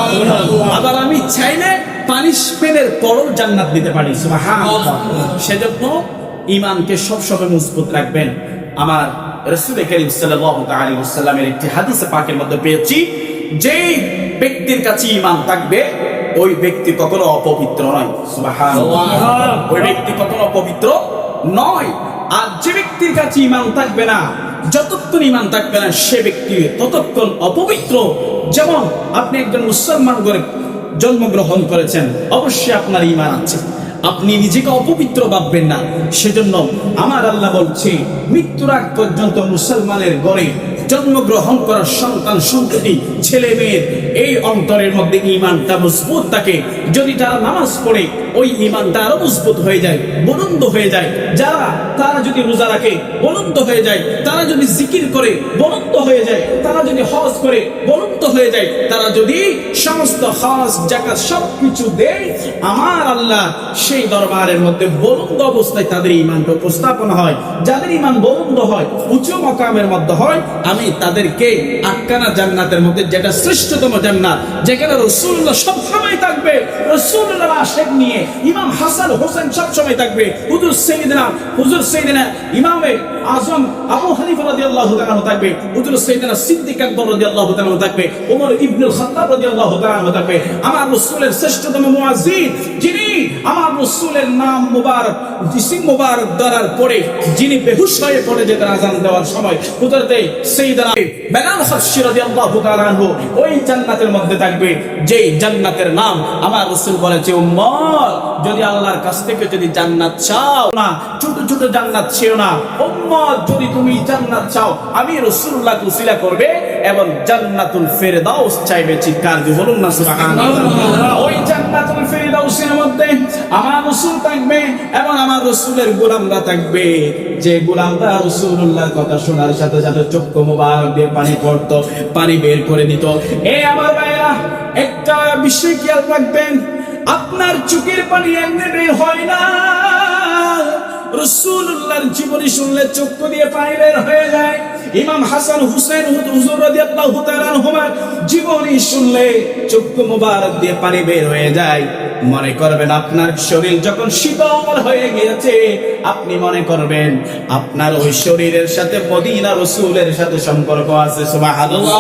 আবার আমি চাইলে পানিশমেন্টের পরও জান্নাত দিতে পারি, সুবহানাল্লাহ। সেজন্য ঈমানকে সবসময় মজবুত রাখবেন। আমার রাসূল করিম সাল্লাল্লাহু আলাইহি ওয়াসাল্লামের একটি হাদিসে পাকের মধ্যে পেয়েছি, যে ব্যক্তির কাছে ঈমান থাকবে ওই ব্যক্তি কখনো অপবিত্র নয়, সুবহানাল্লাহ। ওই ব্যক্তি কখনো অপবিত্র নয়। আর যে ব্যক্তির কাছে ঈমান থাকবে না, যতক্ষণ ঈমান থাকবে না, সে ব্যক্তি ততক্ষণ অপবিত্র। যেমন আপনি একজন মুসলমান করে জন্মগ্রহণ করেছেন, অবশ্যই আপনার ঈমান আছে, আপনি নিজেকে অপবিত্র ভাববেন না। সেজন্য আমার আল্লাহ বলছে মৃত্যুর আগ পর্যন্ত মুসলমানের ঘরে জন্মগ্রহণ করার সন্তান সন্ততি ছেলে মেয়ের এই অন্তরের মধ্যে ঈমানটা মজবুত থাকে। যদি তারা নামাজ পড়ে ওই ঈমানটা আরো মজবুত হয়ে যায়, বুলন্দ হয়ে যায়। তারা যদি রোজা রাখে বুলন্দ হয়ে যায়, তারা যদি জিকির করে বুলন্দ হয়ে যায়, তারা যদি হজ করে বুলন্দ হয়ে যায়, তারা যদি সমস্ত হজ যাকাত সবকিছু দেয়, আমার আল্লাহ সেই দরবারের মধ্যে বুলন্দ অবস্থায় তাদের ঈমানটা উপস্থাপন হয়। যাদের ঈমান বুলন্দ হয়, উঁচু মাকামের মধ্যে হয়, আমি তাদেরকে আটকানা জান্নাতের মধ্যে, যেটা শ্রেষ্ঠতম জান্নাত, যেখানে রাসূলুল্লাহ সব সময় থাকবে, রাসূলুল্লাহ আশিক নিয়ে ইমাম হাসান হোসেন সব সময় থাকবে, হুজুর সাইয়েদনা ইমামে আজম আবু হানিফা রাদিয়াল্লাহু তাআলা থাকবে, হুজুর সাইয়েদনা সিদ্দিক আকবর রাদিয়াল্লাহু তাআলা থাকবে, ওমর ইবনুল খাত্তাব রাদিয়াল্লাহু তাআলা থাকবে। আমার রাসূলের শ্রেষ্ঠতম মুয়াজ্জিন, যিনি আমার রাসূলের নাম মুবারক, ইসম মুবারক ধরার পরে যিনি বেহুশ হয়ে পড়ে যেতেন আযান দেওয়ার সময়, হুজরতে সাইয়েদনা বেলাল হাবশী রাদিয়াল্লাহু তাআলা আনহু ওই জান্নাতের মধ্যে থাকবে, যেই জান্নাতের নাম আমার রাসূল বলেছে, উম্মত যদি আল্লাহর কাছ থেকে যদি জান্নাত চাও না, ছোট ছোট জান্নাত চেও না, উম্মত যদি তুমি জান্নাত চাও, আমি রাসূলুল্লাহ উসিলা করবে এবং জান্নাতুল ফেরদাউস চাইবে। চিৎকার দিয়ে বলুন না সুবহানাল্লাহ। ওই জান্নাতুল ফেরদাউসের মধ্যে আমার রাসূল থাকবে এবং আমার রাসূলের গোলামরা থাকবে, যে গোলামরা রাসূলুল্লাহর কথা শোনার সাথে সাথে চক্ষু মোবারক দিয়ে পানি পড়তো, পানি বের করে দিত। এই আমার ভাইরা, একটা বিষয় খেয়াল রাখবেন, আপনার চোখের পানি এমনি বের হয় না, রাসূলুল্লাহর জীবনী শুনলে চক্ষু দিয়ে পানি বের হয়ে যায়। ইমাম হাসান হুসাইন হুজুর রাদিয়াল্লাহু তাআলা আনহুমার জীবনী শুনলে চক্ষু মোবারক দিয়ে পানি বের হয়ে যায়। মনে করবেন আপনার শরীর যখন শীতল হয়ে গিয়েছে, আপনি মনে করবেন আপনার ওই শরীরের সাথে মদিনা রাসূলের সাথে সম্পর্ক আছে, সুবহানাল্লাহ।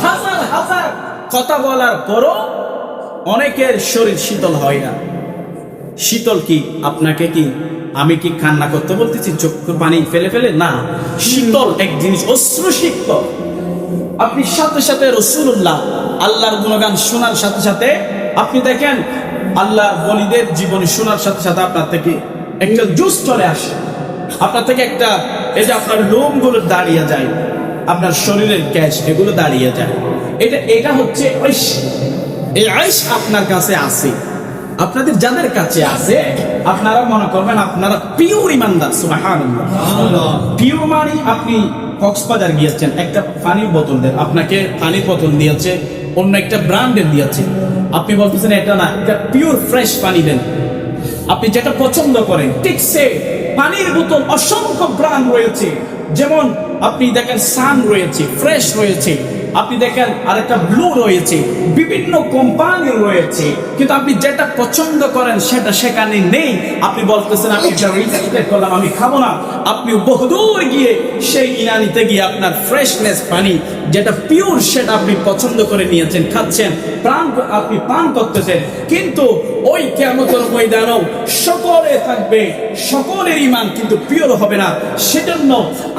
হাজার হাজার কথা বলার পরও অনেকের শরীর শীতল হয় না। শীতল কি আপনাকে কি আমি কি কান্না করতে বলতেছি চোখের পানি ফেলে ফেলে? না, শীতল এক জিনিস, অশ্রু শীতল। আপনি সাথে সাথে রাসূলুল্লাহ আল্লাহর গুণগান শোনার সাথে সাথে আপনি দেখেন আল্লাহর ওলিদের জীবনী শোনার সাথে সাথে আপনার থেকে একটা জোশ চলে আসে, আপনার থেকে একটা, এই যে আপনার লোমগুলো দাঁড়িয়ে যায়, আপনার শরীরের গ্যাস এগুলো দাঁড়িয়ে যায়। এটা হচ্ছে ঐশ। এই ঐশ আপনার কাছে আছে, আপনাদের যাদের কাছে আছে, আপনারা মনে করবেন আপনারা পিওর ইমানদার, সুবহানাল্লাহ। পিওর মানে আপনি কক্সবাজার গিয়েছেন, একটা পানির বোতল দেন, আপনাকে পানির বোতল দিয়েছে অন্য একটা ব্র্যান্ডের দিয়েছে, আপনি বলতেছেন এটা না, এটা পিওর ফ্রেশ পানি দেন, আপনি যেটা পছন্দ করেন ঠিক সে পানির বোতল অসংখ্য ব্র্যান্ড রয়েছে, যেমন আপনি দেখেন সান রয়েছে, ফ্রেশ রয়েছে, আপনি দেখেন আরেকটা ব্লু রয়েছে, বিভিন্ন কোম্পানি রয়েছে, কিন্তু আপনি যেটা পছন্দ করেন সেটা সেখানে নেই। আপনি বলতেছেন আমি এটা রিজেক্ট করলাম, আমি খাবো না। আপনি বহুদূর গিয়ে সেই ইনানিতে গিয়ে আপনার ফ্রেশনেস পানি যেটা পিওর সেটা আপনি পছন্দ করে নিয়েছেন, খাচ্ছেন, আপনি পান করতেছেন, কিন্তু ওই কিয়ামতের ময়দানেও সকলে থাকবে, সকলের ঈমান কিন্তু পিওর হবে না। সেজন্য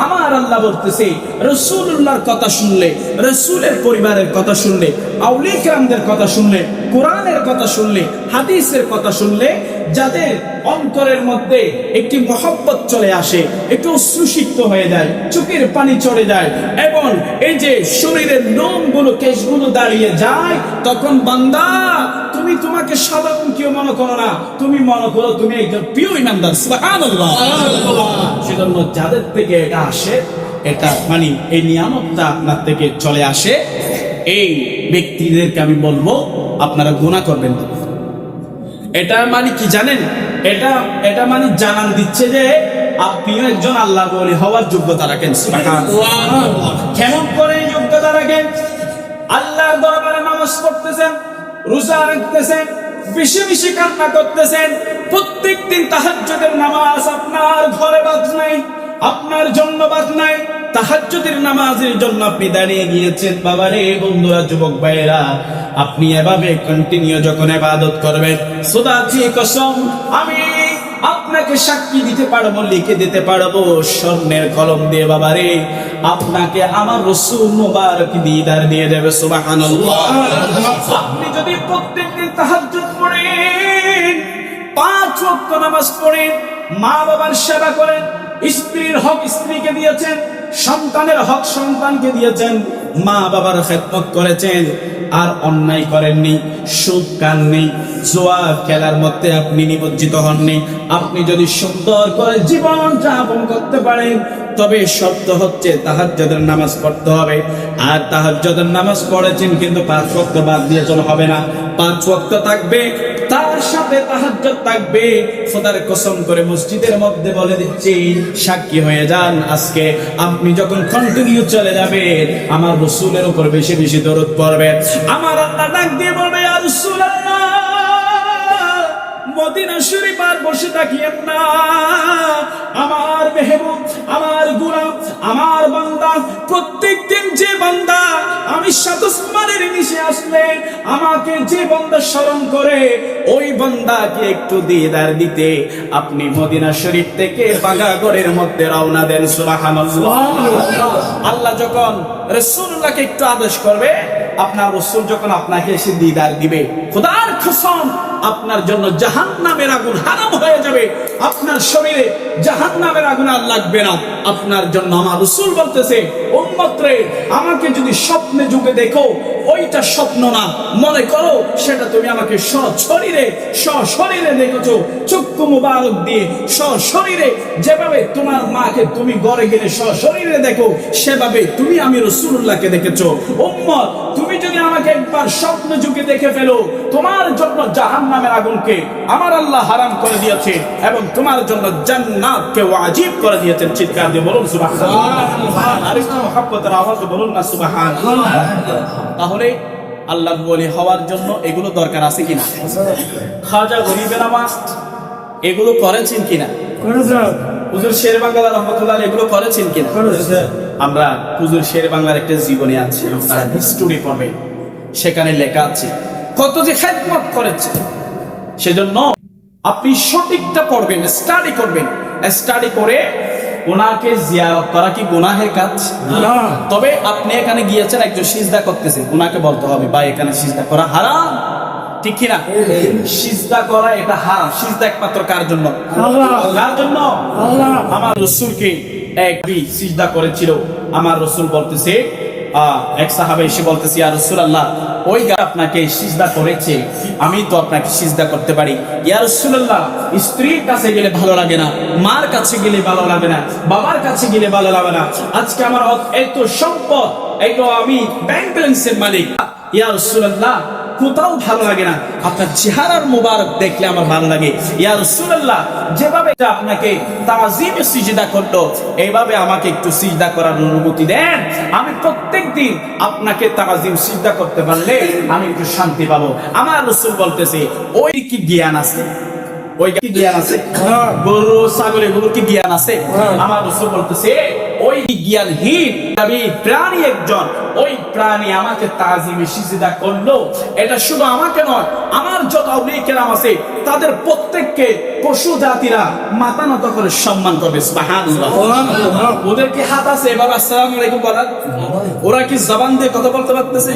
আমার আল্লাহ বলতেছে রাসূলুল্লাহর কথা শুনলে, রাসূলের পরিবারের কথা শুনলে, আউলিয়া কিরামদের কথা শুনলে, কোরআনের কথা শুনলে, হাদিসের কথা শুনলে যাদের অন্তরের মধ্যে একটি মহব্বত চলে আসে, একটু সুশিক্ত হয়ে যায়, চোখের পানি চড়ে যায়, এবং এই যে শরীরের লোমগুলো, কেশগুলো দাঁড়িয়ে যায়, তখন বান্দা তুমি তোমাকে সাধারণ কেউ মনে করো না, তুমি মনে করো তুমি একজন প্রিয় ইমানদার। সুবহানাল্লাহ। সেজন্য যাদের থেকে এটা আসে, এটা মানে এই নিয়ামতটা আপনার থেকে চলে আসে, এই ব্যক্তিদেরকে আমি বলবো আপনারা গুনাহ করবেন না। এটা মানে কি জানেন? এটা মানে জানান দিচ্ছে যে আপনিও একজন আল্লাহর ওলি হওয়ার যোগ্যতা রাখেন। সুবহানাল্লাহ। কেমন করে যোগ্যতা রাখেন? আল্লাহর দরবারে নামাজ পড়তেছেন, রোজা রাখতেছেন, বেশি বেশি কান্না করতেছেন, প্রত্যেকদিন তাহাজ্জুদের নামাজ আপনার ঘরে বাদ নাই, আপনার জন্য বাদ নাই। তাহাজ্জুদের নামাজের জন্য আপনি দাঁড়িয়ে গিয়েছেন। বাবারে, বন্ধুরা, যুবক ভাইয়েরা, আপনি এভাবে কন্টিনিউ যখন ইবাদত করবেন, খোদা কি কসম, আমি আপনাকে সাক্ষী দিতে পারবো, লিখে দিতে পারবো স্বর্ণের কলম দিয়ে, বাবারে আপনাকে আমার রাসূল মুবারক দিদার দিয়ে দেবে। সুবহানাল্লাহ। আপনি যদি প্রত্যেকদিন তাহাজ্জুদ পড়েন, 5 ওয়াক্ত নামাজ পড়েন, মা বাবার সেবা করেন, স্ত্রীর হক স্ত্রীকে দিয়েছেন, সন্তানের হক সন্তানকে দিয়েছেন, মা বাবার খেদমত করেছেন, আর অন্যায় করেননি, সুদ খাননি, জুয়া খেলার মধ্যে আপনি নিমজ্জিত হননি, আপনি যদি সুন্দর করে জীবন যাপন করতে পারেন, তবে শর্ত হচ্ছে তাহাজ্জুদের নামাজ পড়তে হবে। আর তাহাজ্জুদের নামাজ পড়েছেন কিন্তু 5 ওয়াক্ত বাদ দিয়ে চলে হবে না, 5 ওয়াক্ত থাকবে, তার সাথে তাহাজ্জুদ থাকবে। খোদার কসম করে মসজিদের মধ্যে বলে দিচ্ছি, সাক্ষী হয়ে যান, আজকে আপনি যখন কন্টিনিউ চলে যাবেন, আমার রাসূলের উপর বেশি বেশি দরুদ পড়বেন। আমার আল্লাহ ডাক দিয়ে বলবে, ইয়া রাসূলুল্লাহ, মদিনা শরীফ আর বসে থাকিয়েন না, আমার মেহবুব, আমার গোলাম, আমার বান্দা, প্রত্যেকদিন যে বান্দা আমি সাতসমানের নিচে আসলে আমাকে যে বান্দা স্মরণ করে, ওই বান্দাকে একটু দিদার দিতে আপনি মদিনা শরীফ থেকে বাগাগড়ের মধ্যে রওনা দেন। সুবহানাল্লাহ। আল্লাহ যখন রাসূলুল্লাহকে একটু আদেশ করবে, আপনার রাসূল যখন আপনাকে এসে দিদার দিবে, খোদার কসম আপনার জন্য জাহান্নামের আগুন হারাম হয়ে যাবে, আপনার শরীরে জাহান্নামের আগুন আর লাগবে না। আপনার জন্য আমার রাসূল বলতেছে, উম্মত রে, আমাকে যদি স্বপ্নে যুগে দেখো, ওইটা স্বপ্ন না, মনে করো সেটা তুমি আমাকে সশরীরে দেখেছো, চক্ষু মুবারক দিয়ে সশরীরে, যেভাবে তোমার মাকে তুমি ঘরে গেলে সশরীরে দেখো, সেভাবে তুমি আমি রাসূলুল্লাহকে দেখেছো। উম্মত, তুমি যদি আমাকে একবার স্বপ্ন যুগে দেখে ফেলো, তোমার জন্য জাহান্নামের আগুনকে আমার আল্লাহ হারাম করে দিয়েছে, এবং তোমার জন্য জান্নাতকে ওয়াজিব করে দিয়েছেন। চিৎকার দিয়ে বলুন সুবহানাল্লাহ। আর একটু মুহাব্বতের আওয়াজে বলুন না সুবহানাল্লাহ। তাহলে আল্লাহর ওলি হওয়ার জন্য এগুলো দরকার আছে কিনা? খাজা গরিবের নামাজ এগুলো করেছেন কিনা? হুজুর শের বাংলা রহমাতুল্লাহ এগুলো করেছেন কিনা? আমরা হুজুর শের বাংলার একটা জীবনী আছে, হিস্টোরি পড়বে, সেখানে লেখা আছে কত যে খেদমত করেছে। সেজন্য আপনি সঠিকটা পড়বেন, স্টাডি করবেন, স্টাডি করে ওনাকে জিয়ারত করা কি গুনাহের কাজ? তবে আপনি এখানে গিয়েছেন, একজন সিজদা করতেছে, ওনাকে বলতে হবে ভাই এখানে সিজদা করা হারাম, ঠিক কিনা? সিজদা করা এটা হারাম। সিজদা একমাত্র কার জন্য? কার জন্য? আমার রাসূলকে এক সিজদা করেছিল, আমার রাসূল বলতেছে, এক সাহাবা এসে বলতেছে, ইয়া রাসূলুল্লাহ, ওই আপনাকে সিজদা করেছে, আমি তো আপনাকে সিজদা করতে পারি। ইয়া রাসূলুল্লাহ, স্ত্রীর কাছে গেলে ভালো লাগে না, মার কাছে গেলে ভালো লাগে না, বাবার কাছে গেলে ভালো লাগে না, আজকে আমার এত সম্পদ, এত আমি ব্যাংক ব্যালেন্সের মালিক, ইয়া রাসূলুল্লাহ কোথাও ভালো লাগে না, আপনার চেহারার মোবারক দেখলে আমার ভালো লাগে। ইয়া রাসূলুল্লাহ, যেভাবে আপনাকে তাজিমে সিজদা করলো, এইভাবে আমাকে একটু সিজদা করার অনুমতি দেন। আমি প্রত্যেকদিন আপনাকে তাজিম সিজদা করতে পারলে আমি একটু শান্তি পাবো। আমার রাসূল বলতেছে, ওই কি জ্ঞান আছে? ওই কি জ্ঞান আছে? গরু ছাগল এগুলো কি জ্ঞান আছে? আমার রাসূল বলতেছে, ওই জ্ঞানহীন প্রাণী একজন, ওই প্রাণী আমাকে তাজিমে সিজদা করলো, এটা শুধু আমাকে নয়, আমার যত আউলিয়া কেরাম আছে তাদের প্রত্যেককে পশু জাতিরা মাথা নত করে সম্মান করবে। সুবহানাল্লাহ। ওদের কি হাত আছে এভাবে আসসালামু আলাইকুম বলার? ওরা কি জবান দিয়ে কথা বলতে পারতেছে?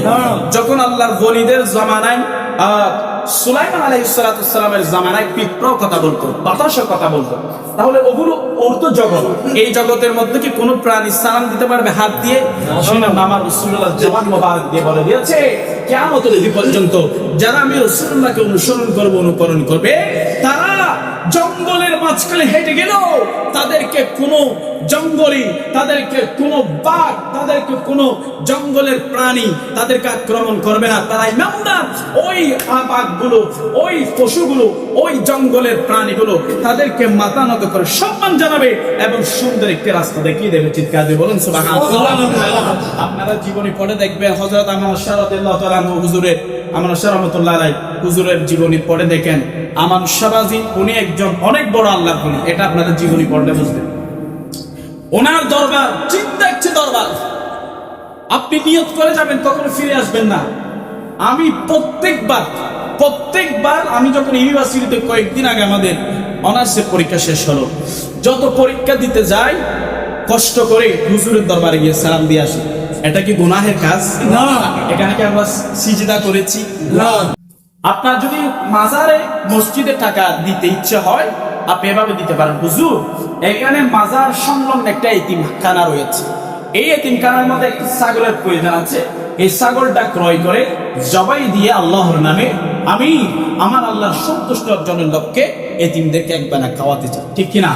যখন আল্লাহর ওলিদের জামানায় সুলাইমান আলাইহিস সালাতু ওয়াস সালামের জামানায় পিঁপড়াও কথা বলতো, বাতাসও কথা বলতো, তাহলে ওগুলো ওর তো জগৎ, এই জগতের মধ্যে কি কোনো প্রাণী সালাম দিতে পারবে হাত দিয়ে? আমার রাসূলুল্লাহ জবান মোবারক দিয়ে বলে দিয়েছে, কিয়ামতের দিন পর্যন্ত যারা আমি রাসূলুল্লাহকে অনুসরণ করব, অনুকরণ করবে, তারা জঙ্গলের মাঝখানে হেঁটে গেল, তাদেরকে কোনো জঙ্গলি, তাদেরকে কোনো বাঘ, তাদেরকে কোনো জঙ্গলের প্রাণী তাদেরকে আক্রমণ করবে না। তারা ইমানদার, ওই বাঘগুলো, ওই পশুগুলো, ওই জঙ্গলের প্রাণীগুলো তাদেরকে মাথা নত করে সম্মান জানাবে এবং সুন্দর একটি রাস্তা দেখিয়ে দেবে। চিৎকার দিয়ে বলুন সুবহানাল্লাহ। আপনারা জীবনী পড়ে দেখবেন, হযরত আমান শাহ রাদিয়াল্লাহু তাআলা আনহু হুজুরের, আমান শাহ রাহমাতুল্লাহ আলাইহি হুজুরের জীবনী পড়ে দেখেন। আমান শাহবাজি উনি একজন অনেক বড় আল্লাহর ওলি, এটা আপনারা জীবনী পড়লে বুঝবেন। ওনার দরবার চিন্তা একটি দরবার, আপনি নিয়ত করে যাবেন, কখনো ফিরে আসবেন না। আমি প্রত্যেকবার আমি যখন ইউনিভার্সিটিতে কয়েকদিন আগে আমাদের অনার্সের পরীক্ষা শেষ হলো, যত পরীক্ষা দিতে যাই কষ্ট করে হুজুরের দরবারে গিয়ে সালাম দিয়ে আসি। এটা কি গুনাহের কাজ? না। এখানে কি আমরা সিজদা করেছি? না। আপনার যদি মাজারে মসজিদে টাকা দিতে ইচ্ছে হয়, আপনি এভাবে দিতে পারেন, হুজুর এখানে মাজার সংলগ্ন একটা এতিমখানা রয়েছে, এই এতিমখানার মধ্যে একটি ছাগলের প্রয়োজন আছে, এই ছাগলটা ক্রয় করে জবাই দিয়ে আল্লাহর নামে আমি আমার আল্লাহর সন্তুষ্ট অর্জনের লক্ষ্যে এতিমদেরকে একবেলা খাওয়াতে চাই, ঠিক কিনা?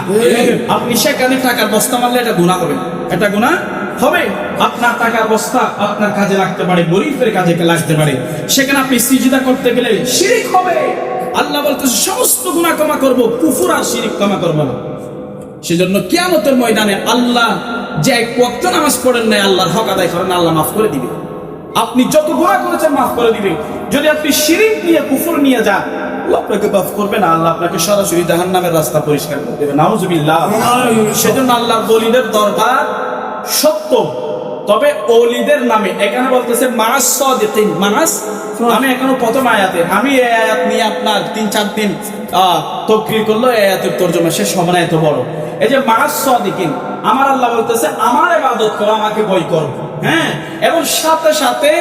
আপনি সেখানে টাকার বস্তা মারলে এটা গুনাহ হবে, এটা গুনাহ হবে। আপনার টাকার বস্তা আপনার কাজে লাগতে পারে, গরিবের কাজে লাগতে পারে, সেখানে আপনি সিজদা করতে গেলে শিরক হবে। আল্লাহ বলতেছে সমস্ত গুনাহ ক্ষমা করব, কুফর আর শিরক ক্ষমা করব না। সেজন্য কিয়ামতের ময়দানে আল্লাহ যে এক ওয়াক্ত নামাজ পড়েন নাই, আল্লাহর হক আদায় করেন, আল্লাহ মাফ করে দিবে। আপনি যত গুনাহ করেছেন মাফ করে দিবে। যদি আপনি শিরক নিয়ে, কুফর নিয়ে যান, আল্লাহ আপনাকে মাফ করবে না, আল্লাহ আপনাকে সরাসরি জাহান্নামের রাস্তা পরিষ্কার করে দেবে। নাউজুবিল্লাহ। সেজন্য আল্লাহর ওলিদের দরবার সত্য, তবে ওলিদের নামে এখানে বলতেছে মাস সাদিকিন, মাস, আমি এখনো প্রথম আয়াতে, আমি এই আয়াত নিয়ে আপনার 3-4 দিন তাকরীর করলো, এই আয়াতের তরজমা শেষ হবে না, এত বড়। এই যে মাস সাদিকিন, আমার আল্লাহ বলতেছে আমার ইবাদত করো, আমাকে ভয় করো, হ্যাঁ, এবং সাথে সাথে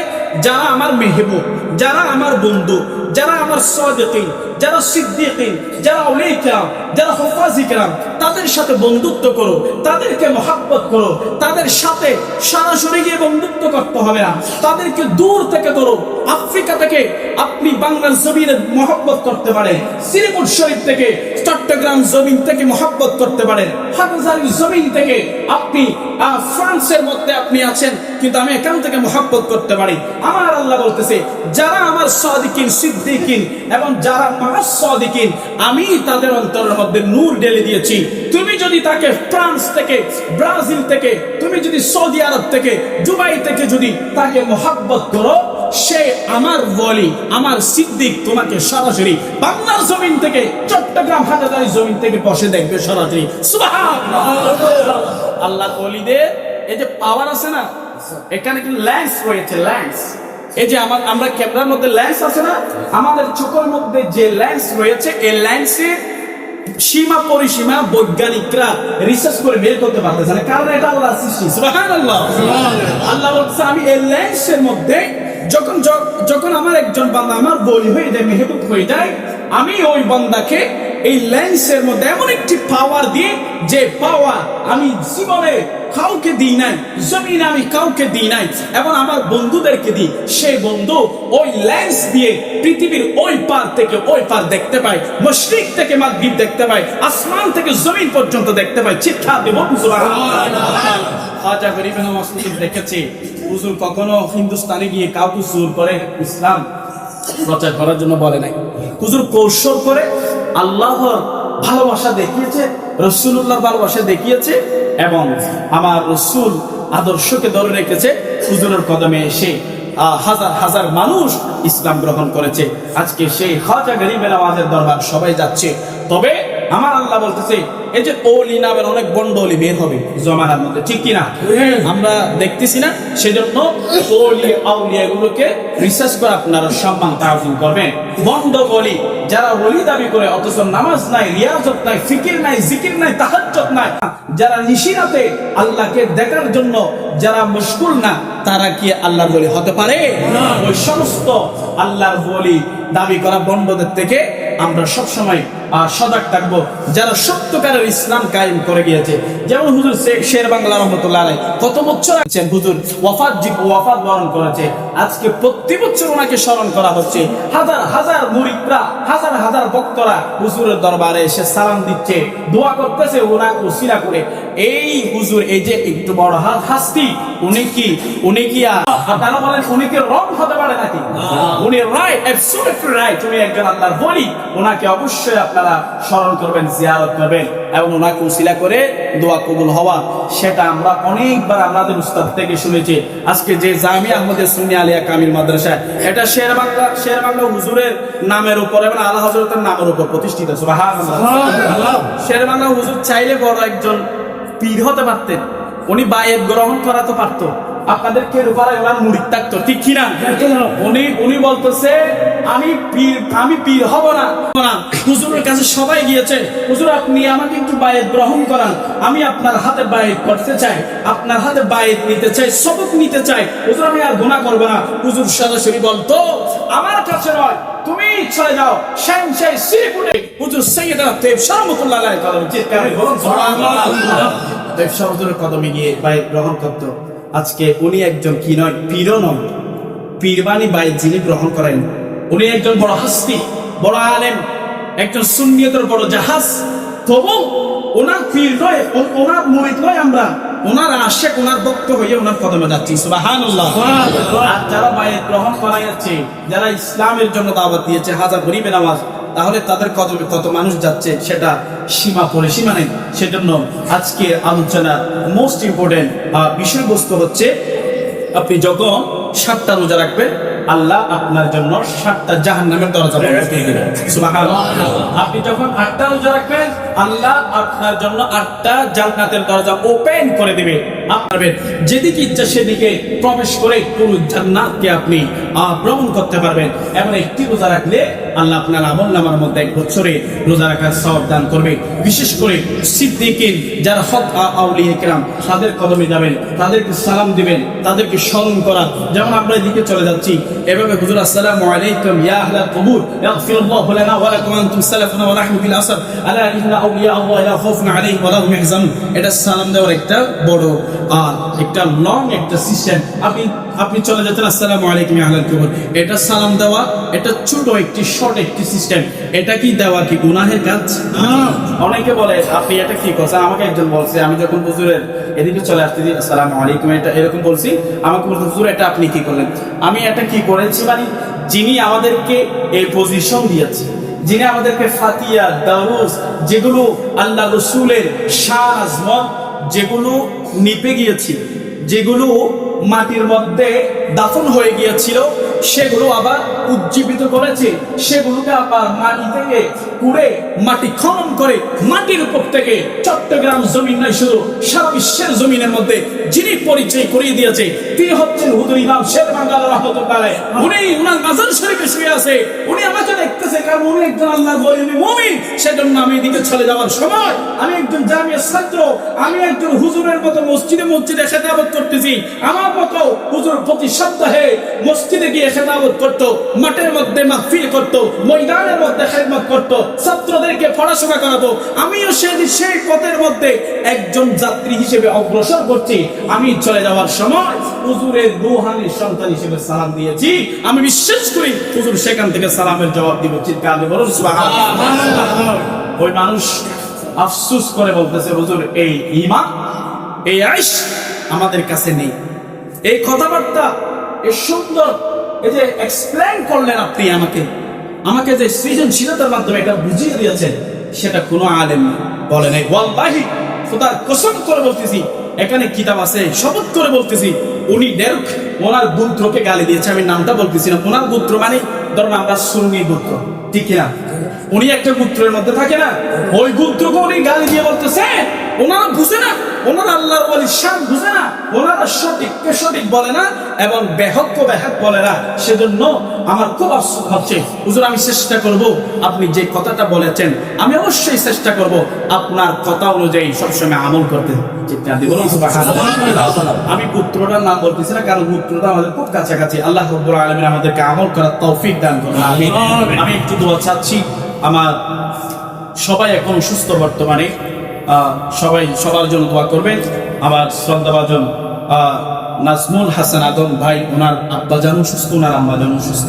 যারা আমার মেহবুব, যারা আমার বন্ধু, যারা আমার সাদিকিন, যারা সিদ্দিকিন, যারা আউলিয়া কিরাম, যারা হুফাজি কিরাম, তাদের সাথে বন্ধুত্ব করো, তাদেরকে মহব্বত করো। তাদের সাথে সরাসরি গিয়ে বন্ধুত্ব করতে হবে না, তাদেরকে দূর থেকে করো। আফ্রিকা থেকে আপনি বাংলার জমিনে মহব্বত করতে পারেন, শ্রীপুর শরীফ থেকে, চট্টগ্রাম জমিন থেকে মহব্বত করতে পারেন, হাটহাজারী জমিন থেকে আপনি ফ্রান্সের মধ্যে আপনি আছেন, কিন্তু আমি এখান থেকে মহব্বত করতে পারি। আমার আল্লাহ বলতেছে যারা আমার সাদিকিন, সিদ্দিকিন এবং যারা মাস সাদিকিন, আমি তাদের অন্তরের মধ্যে নূর ঢেলে দিয়েছি। তুমি যদি তাকে ফ্রান্স থেকে, ব্রাজিল থেকে, তুমি যদি সৌদি আরব থেকে, দুবাই থেকে যদি তাকে মহব্বত করো, সে আমার ওলি, আমার সিদ্দিক তোমাকে সরাসরি বাংলার জমিন থেকে, চট্টগ্রাম হাটহাজারী জমিন থেকে বসে দেখবে সরাসরি। সুবহানাল্লাহ। আল্লাহর ওলিদের এই যে পাওয়ার আছে না, এখানে কিন্তু লেন্স রয়েছে, লেন্স। এই যে আমরা ক্যামেরার মধ্যে লেন্স আছে না, আমাদের চোখের মধ্যে যে লেন্স রয়েছে, এই লেন্সের সীমা পরিসীমা বৈজ্ঞানিকরা রিসার্চ করে বের করতে পারতেছে না, কারণ এটা আল্লাহর সৃষ্টি। সুবহানাল্লাহ। আল্লাহ বলছে আমি এই লেন্সের মধ্যে যখন আমার একজন বান্দা আমার বলি হয়ে যায়, মেহবুব হয়ে যায়, আমি ওই বান্দাকে এই লেন্সের মধ্যে এমন একটি পাওয়ার দিই, যে পাওয়ার আমি জীবনে কাউকে দিই নাই, জমিনে আমি কাউকে দিই নাই, এবং আমার বন্ধুদেরকে দিই। সেই বন্ধু ওই লেন্স দিয়ে পৃথিবীর ওই পার থেকে ওই পার দেখতে পায়, মশরিক থেকে মাগরিব দেখতে পায়, আসমান থেকে জমিন পর্যন্ত দেখতে পায়। চিৎকার দেব সুবহানাল্লাহ। খাজা গরিব নওয়াজ দেখেছি হুজুর কখনো হিন্দুস্তানে গিয়ে কাউকে জোর করে ইসলাম প্রচার করার জন্য বলে নাই। হুজুর কৌশল করে আল্লাহর ভালোবাসা দেখিয়েছে, রাসূলুল্লাহর ভালোবাসা দেখিয়েছে এবং আমার রাসূল আদর্শকে ধরে রেখেছে। হুজুরের কদমে এসে হাজার হাজার মানুষ ইসলাম গ্রহণ করেছে। আজকে সেই খাজা গরিব নওয়াজের দরবার সবাই যাচ্ছে। তবে আমার আল্লাহ বলতেছে এই যে ওলি নামের অনেক বন্ড ওলি বের হবে জমানার মধ্যে, ঠিক কিনা? আমরা দেখতেছি না? সেজন্য ওলি আউলিয়া গুলোকে রিসার্চ করে আপনারা সম্মান তাজিম করবেন। বন্ড ওলি যারা ওলি দাবি করে অথচ নামাজ নাই, রিয়াজত নাই, ফিকির নাই, জিকির নাই, তাহাজ্জুদ নাই, যারা নিশিরাতে আল্লাহকে দেখার জন্য যারা মশগুল না, তারা কি আল্লাহর ওলি হতে পারে? ওই সমস্ত আল্লাহর ওলি দাবি করা বন্ডদের থেকে আমরা সবসময় সজাগ থাকবো, যারা সত্যকারের ইসলাম কায়েম করে গিয়েছে। যেমন হুজুর শের বাংলা রহমতুল্লাহ আলাইহি কত বছর আছেন, হুজুর ওয়াফাত বরণ করেছে। আজকে প্রতি বছর ওনাকে স্মরণ করা হচ্ছে। হাজার হাজার মুরিদরা, হাজার হাজার ভক্তরা হুজুরের দরবারে এসে সালাম দিচ্ছে, দোয়া করতেছে ওনাকে উসিলা করে। এই হুজুর এই যে একটু বড় হাস্তি, উনি কি আপনারা বলেন উনি কি রং হতে পারে নাকি? উনি রাইট, অ্যাবসলিউটলি রাইট। উনি একজন আল্লাহর ওলি, ওনাকে অবশ্যই আপনারা স্মরণ করবেন, জিয়ারত করবেন এবং ওনাকে উসিলা করে দোয়া কবুল হওয়া, সেটা আমরা অনেকবার আমাদের উস্তাদ থেকে শুনেছি। আজকে যে জামিয়া আহমদিয়া সুন্নিয়া আলিয়া কামিল মাদ্রাসা, এটা শের বাংলা হুজুরের নামের উপর এবং আলা হযরতের নামের উপর প্রতিষ্ঠিত। সুবহানাল্লাহ। শের বাংলা হুজুর চাইলে বড় একজন পীর হতে পারতেন, উনি বায়াত গ্রহণ করাতে পারতো, আপনাদেরকে রূপারায় ওনার মুরিদ থাকতো, ঠিক কিনা? উনি বলতেছে আমি পীর হব না। হুজুরের কাছে সবাই গিয়েছে, হুজুর আপনি আমাকে একটু বায়াত গ্রহণ করান, আমি আপনার হাতে বায়াত করতে চাই, আপনার হাতে বায়াত নিতে চাই, সবক নিতে চাই, হুজুর আমি আর গুনাহ করব না। হুজুর সরাসরি বলতো আমার কাছে নয়, তুমি চলে যাও শামশাই শ্রীপুরে। হুজুর সৈয়দ তাইব শাহ রহমাতুল্লাহ আলাইহি কদমে চিৎকার করে বলুন সুবহানাল্লাহ। তাইব শাহ হুজুরের কদমে গিয়ে বায়াত গ্রহণ করত। আজকে উনি একজন কি নয়, পীরও নয়, পীরবানি বায়াত যিনি গ্রহণ করেন উনি একজন বড় হস্তি, বড় আলেম, একজন সুন্নিয়তের বড় জাহাজ। তবু ওনার পীর নয়, ওনার মুরিদ নয়, আমরা ওনার আশেক, ওনার ভক্ত হয়ে ওনার কদমে যাচ্ছি। সুবহানাল্লাহ। আর যারা বায়াত গ্রহণ করা যাচ্ছে, যারা ইসলামের জন্য দাওয়াত দিয়েছে, হাজার গরিবে নামাজ, তাহলে তাদের কদমে কত মানুষ যাচ্ছে সেটা সীমা নেই। সেজন্য আজকে আলোচনার মোস্ট ইম্পর্টেন্ট বিষয়বস্তু হচ্ছে আপনি যখন 7টা রোজা রাখবেন, আল্লাহ আপনার জন্য 7টা জাহান্নামের দরজা বন্ধ করে দিবেন। সুবহানাল্লাহ। আপনি যখন 8টা রোজা রাখবেন, আল্লাহ আপনার জন্য 8টা জান্নাতের দরজা ওপেন করে দিবে। আপনার যেদিকে ইচ্ছা সেদিকে প্রবেশ করে পুরো জান্নাতকে আপনি ভ্রমণ করতে পারবেন। এবং একটি রোজা রাখলে আল্লাহ আপনার আমলনামার মধ্যে 1 বছরে রোজা রাখার সওয়াব দান করবে। বিশেষ করে সিদ্দিকিন যারা হক আউলিয়া কিরাম, তাদের কদমে যাবেন, তাদেরকে সালাম দিবেন, তাদেরকে স্মরণ করা। যেমন আমরা এদিকে চলে যাচ্ছি, এভাবে হুজুর আসসালামু আলাইকুম ইয়া আহলাল কবুর ইয়াগফিরুল্লাহু লানা ওয়া লাকুম আনতুম সালাফুনা ওয়া নাহনু ফিল আসর আলা ইন্না আউলিয়া আল্লাহ লা খাউফুন আলাইহিম ওয়া লা হুম ইয়াহজানুন। এটা সালাম দেওয়ার একটা বড় একটা লং একটা সিস্টেম। আপনি চলে যেতেন আসসালামু আলাইকুম ইয়া আহলাল কবুর, এটা সালাম দেওয়া, এটা ছোট একটি শর্ট একটি সিস্টেম। এটা কি দেওয়া কি গুনাহের কাজ? অনেকে বলে আপনি এটা কি করছেন। আমাকে একজন বলছে, আমি যখন হুজুরের এদিকে চলে আসছি আসসালামু আলাইকুম এটা এরকম বলছি, আমাকে বলতে হুজুর এটা আপনি কি করলেন? আমি এটা কি করেছি মানে যিনি আমাদেরকে এই পজিশন দিয়েছে, যিনি আমাদেরকে ফাতিয়া দারুস, যেগুলো আল্লাহ রসুলের শান আজমত, যেগুলো নিপে গিয়েছিল, যেগুলো মাটির মধ্যে দাফন হয়ে গিয়েছিল, সেগুলো আবার উজ্জীবিত করেছে, সেগুলোকে আবার মাটি থেকে কুড়ে মাটি খনন করে মাটির উপর থেকে চট্টগ্রাম জমিন নাই শুধু সারা বিশ্বের জমিনের মধ্যে যিনি পরিচয় করিয়ে দিয়েছে, তিনি হচ্ছেন হুজুর ইমাম শের বাংলা রহমতুল্লাহ আলাইহি। উনি উনার মাজার শরীফে শুয়ে আছে, উনি আমাকে দেখতেছে, কারণ উনি একজন আল্লাহর ওলি, উনি মুমিন। সেজন্য আমি এদিকে চলে যাওয়ার সময় আমি একজন জামিয়া ছাত্র, আমি একজন হুজুরের মতো মসজিদে খেতাবত করতেছি। আমার মতো হুজুর প্রতি সপ্তাহে মসজিদে গিয়ে খেতাবত করতো, মাঠের মধ্যে মাহফিল করতো, ময়দানের মধ্যে খেদমত করতো, ছাত্রদেরকে পড়াশোনা করাতো। আমিও সেই পথের মধ্যে একজন যাত্রী হিসেবে অগ্রসর করছি। আমি চলে যাওয়ার সময় হুজুরের রূহানি সন্তান হিসেবে সালাম দিয়েছি। আমি বিশ্বাস করি হুজুর সেখান থেকে সালামের জবাব দিব, চিৎকার দিয়ে বলুন সুবহানাল্লাহ। ওই মানুষ আফসোস করে বলতেছে, হুজুর এই ঈমান, এই আইশ আমাদের কাছে নেই, এই কথাবার্তা, এই সুন্দর এই যে এক্সপ্লেন করলেন আপনি আমাকে যে সৃজনশীলতার মাধ্যমে এটা বুঝিয়ে দিয়েছেন, সেটা কোনো আলেম বলে নাই। ওয়াল্লাহি খোদার কসম করে বলতেছি, এখানে কিতাব আছে, শপথ করে বলতেছি, উনি ডেরুক ওনার গোত্রকে গালি দিয়েছে। আমি নামটা বলতেছি না। ওনার গোত্র মানে ধরুন আমরা সুন্নি গোত্র, ঠিক কিনা? উনি একটা গোত্রের মধ্যে থাকে না, ওই গোত্রকে উনি গালি দিয়ে বলতেছে। ওনারা বুঝে না, ওনারা আল্লাহর ওয়ালির শান বুঝে না, ওনারা সঠিককে সঠিক বলে না এবং বেহককে বেহক বলে না। সেজন্য আমার খুব আফসোস হচ্ছে। হুজুর, আমি চেষ্টা করব আপনি যে কথাটা বলেছেন, আমি অবশ্যই চেষ্টা করব আপনার কথা অনুযায়ী সবসময় আমল করতে। আমি পুত্রটার নাম বলতেছি না, কারণ পুত্রটা আমাদের খুব কাছাকাছি। আল্লাহ রাব্বুল আলামিন আমাদেরকে আমল করার তৌফিক দান করুন। আমি একটু দোয়া চাচ্ছি। আমার সবাই এখন সুস্থ, বর্তমানে সবাই সবার জন্য দোয়া করবেন। আমার শ্রদ্ধাভাজন নাজমুল হাসান আদম ভাই, ওনার আব্বা জানু সুস্থ, ওনার আম্মা জানু সুস্থ,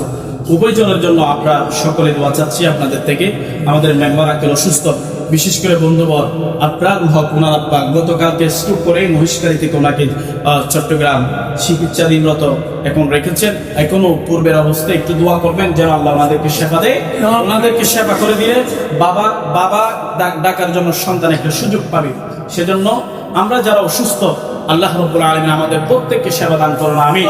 উভয়জনের জন্য আমরা সকলে দোয়া চাচ্ছি আপনাদের থেকে। আমাদের মেম্বার আকেল অসুস্থ, বিশেষ করে বন্ধুবর আপনার হক, ওনার আব্বা গতকালকে স্ট্রোক করে মহিষকারী থেকে ওনাকে চট্টগ্রাম চিকিৎসাধীনরত এখন রেখেছেন। এখনো পূর্বের অবস্থায় একটু দোয়া করবেন যেন আল্লাহ ওনাদেরকে সেবা দেয়। ওনাদেরকে সেবা করে দিলে বাবা ডাকার জন্য সন্তান একটা সুযোগ পাবে। সেজন্য আমরা যারা অসুস্থ, আল্লাহ রাব্বুল আলামিন আমাদের প্রত্যেককে সেবা দান করুন। আমিন।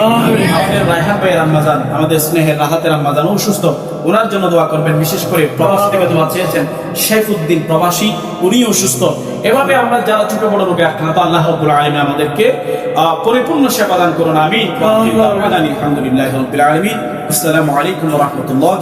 আমাদের রায়হান ভাইয়ের আম্মাজান, আমাদের স্নেহের রাহাতের আম্মাজান অসুস্থ, ওনার জন্য দোয়া করবেন। বিশেষ করে প্রবাস থেকে দোয়া চেয়েছেন সাইফুদ্দিন প্রবাসী, উনি অসুস্থ। এভাবে আমরা যারা ছোট বড় রোগে আক্রান্ত, আল্লাহ রাব্বুল আলামিন আমাদেরকে পরিপূর্ণ সেবা দান করুন। আমিন। আলহামদুলিল্লাহি রাব্বিল আলামিন। আসসালামু আলাইকুম ওয়া রাহমাতুল্লাহ।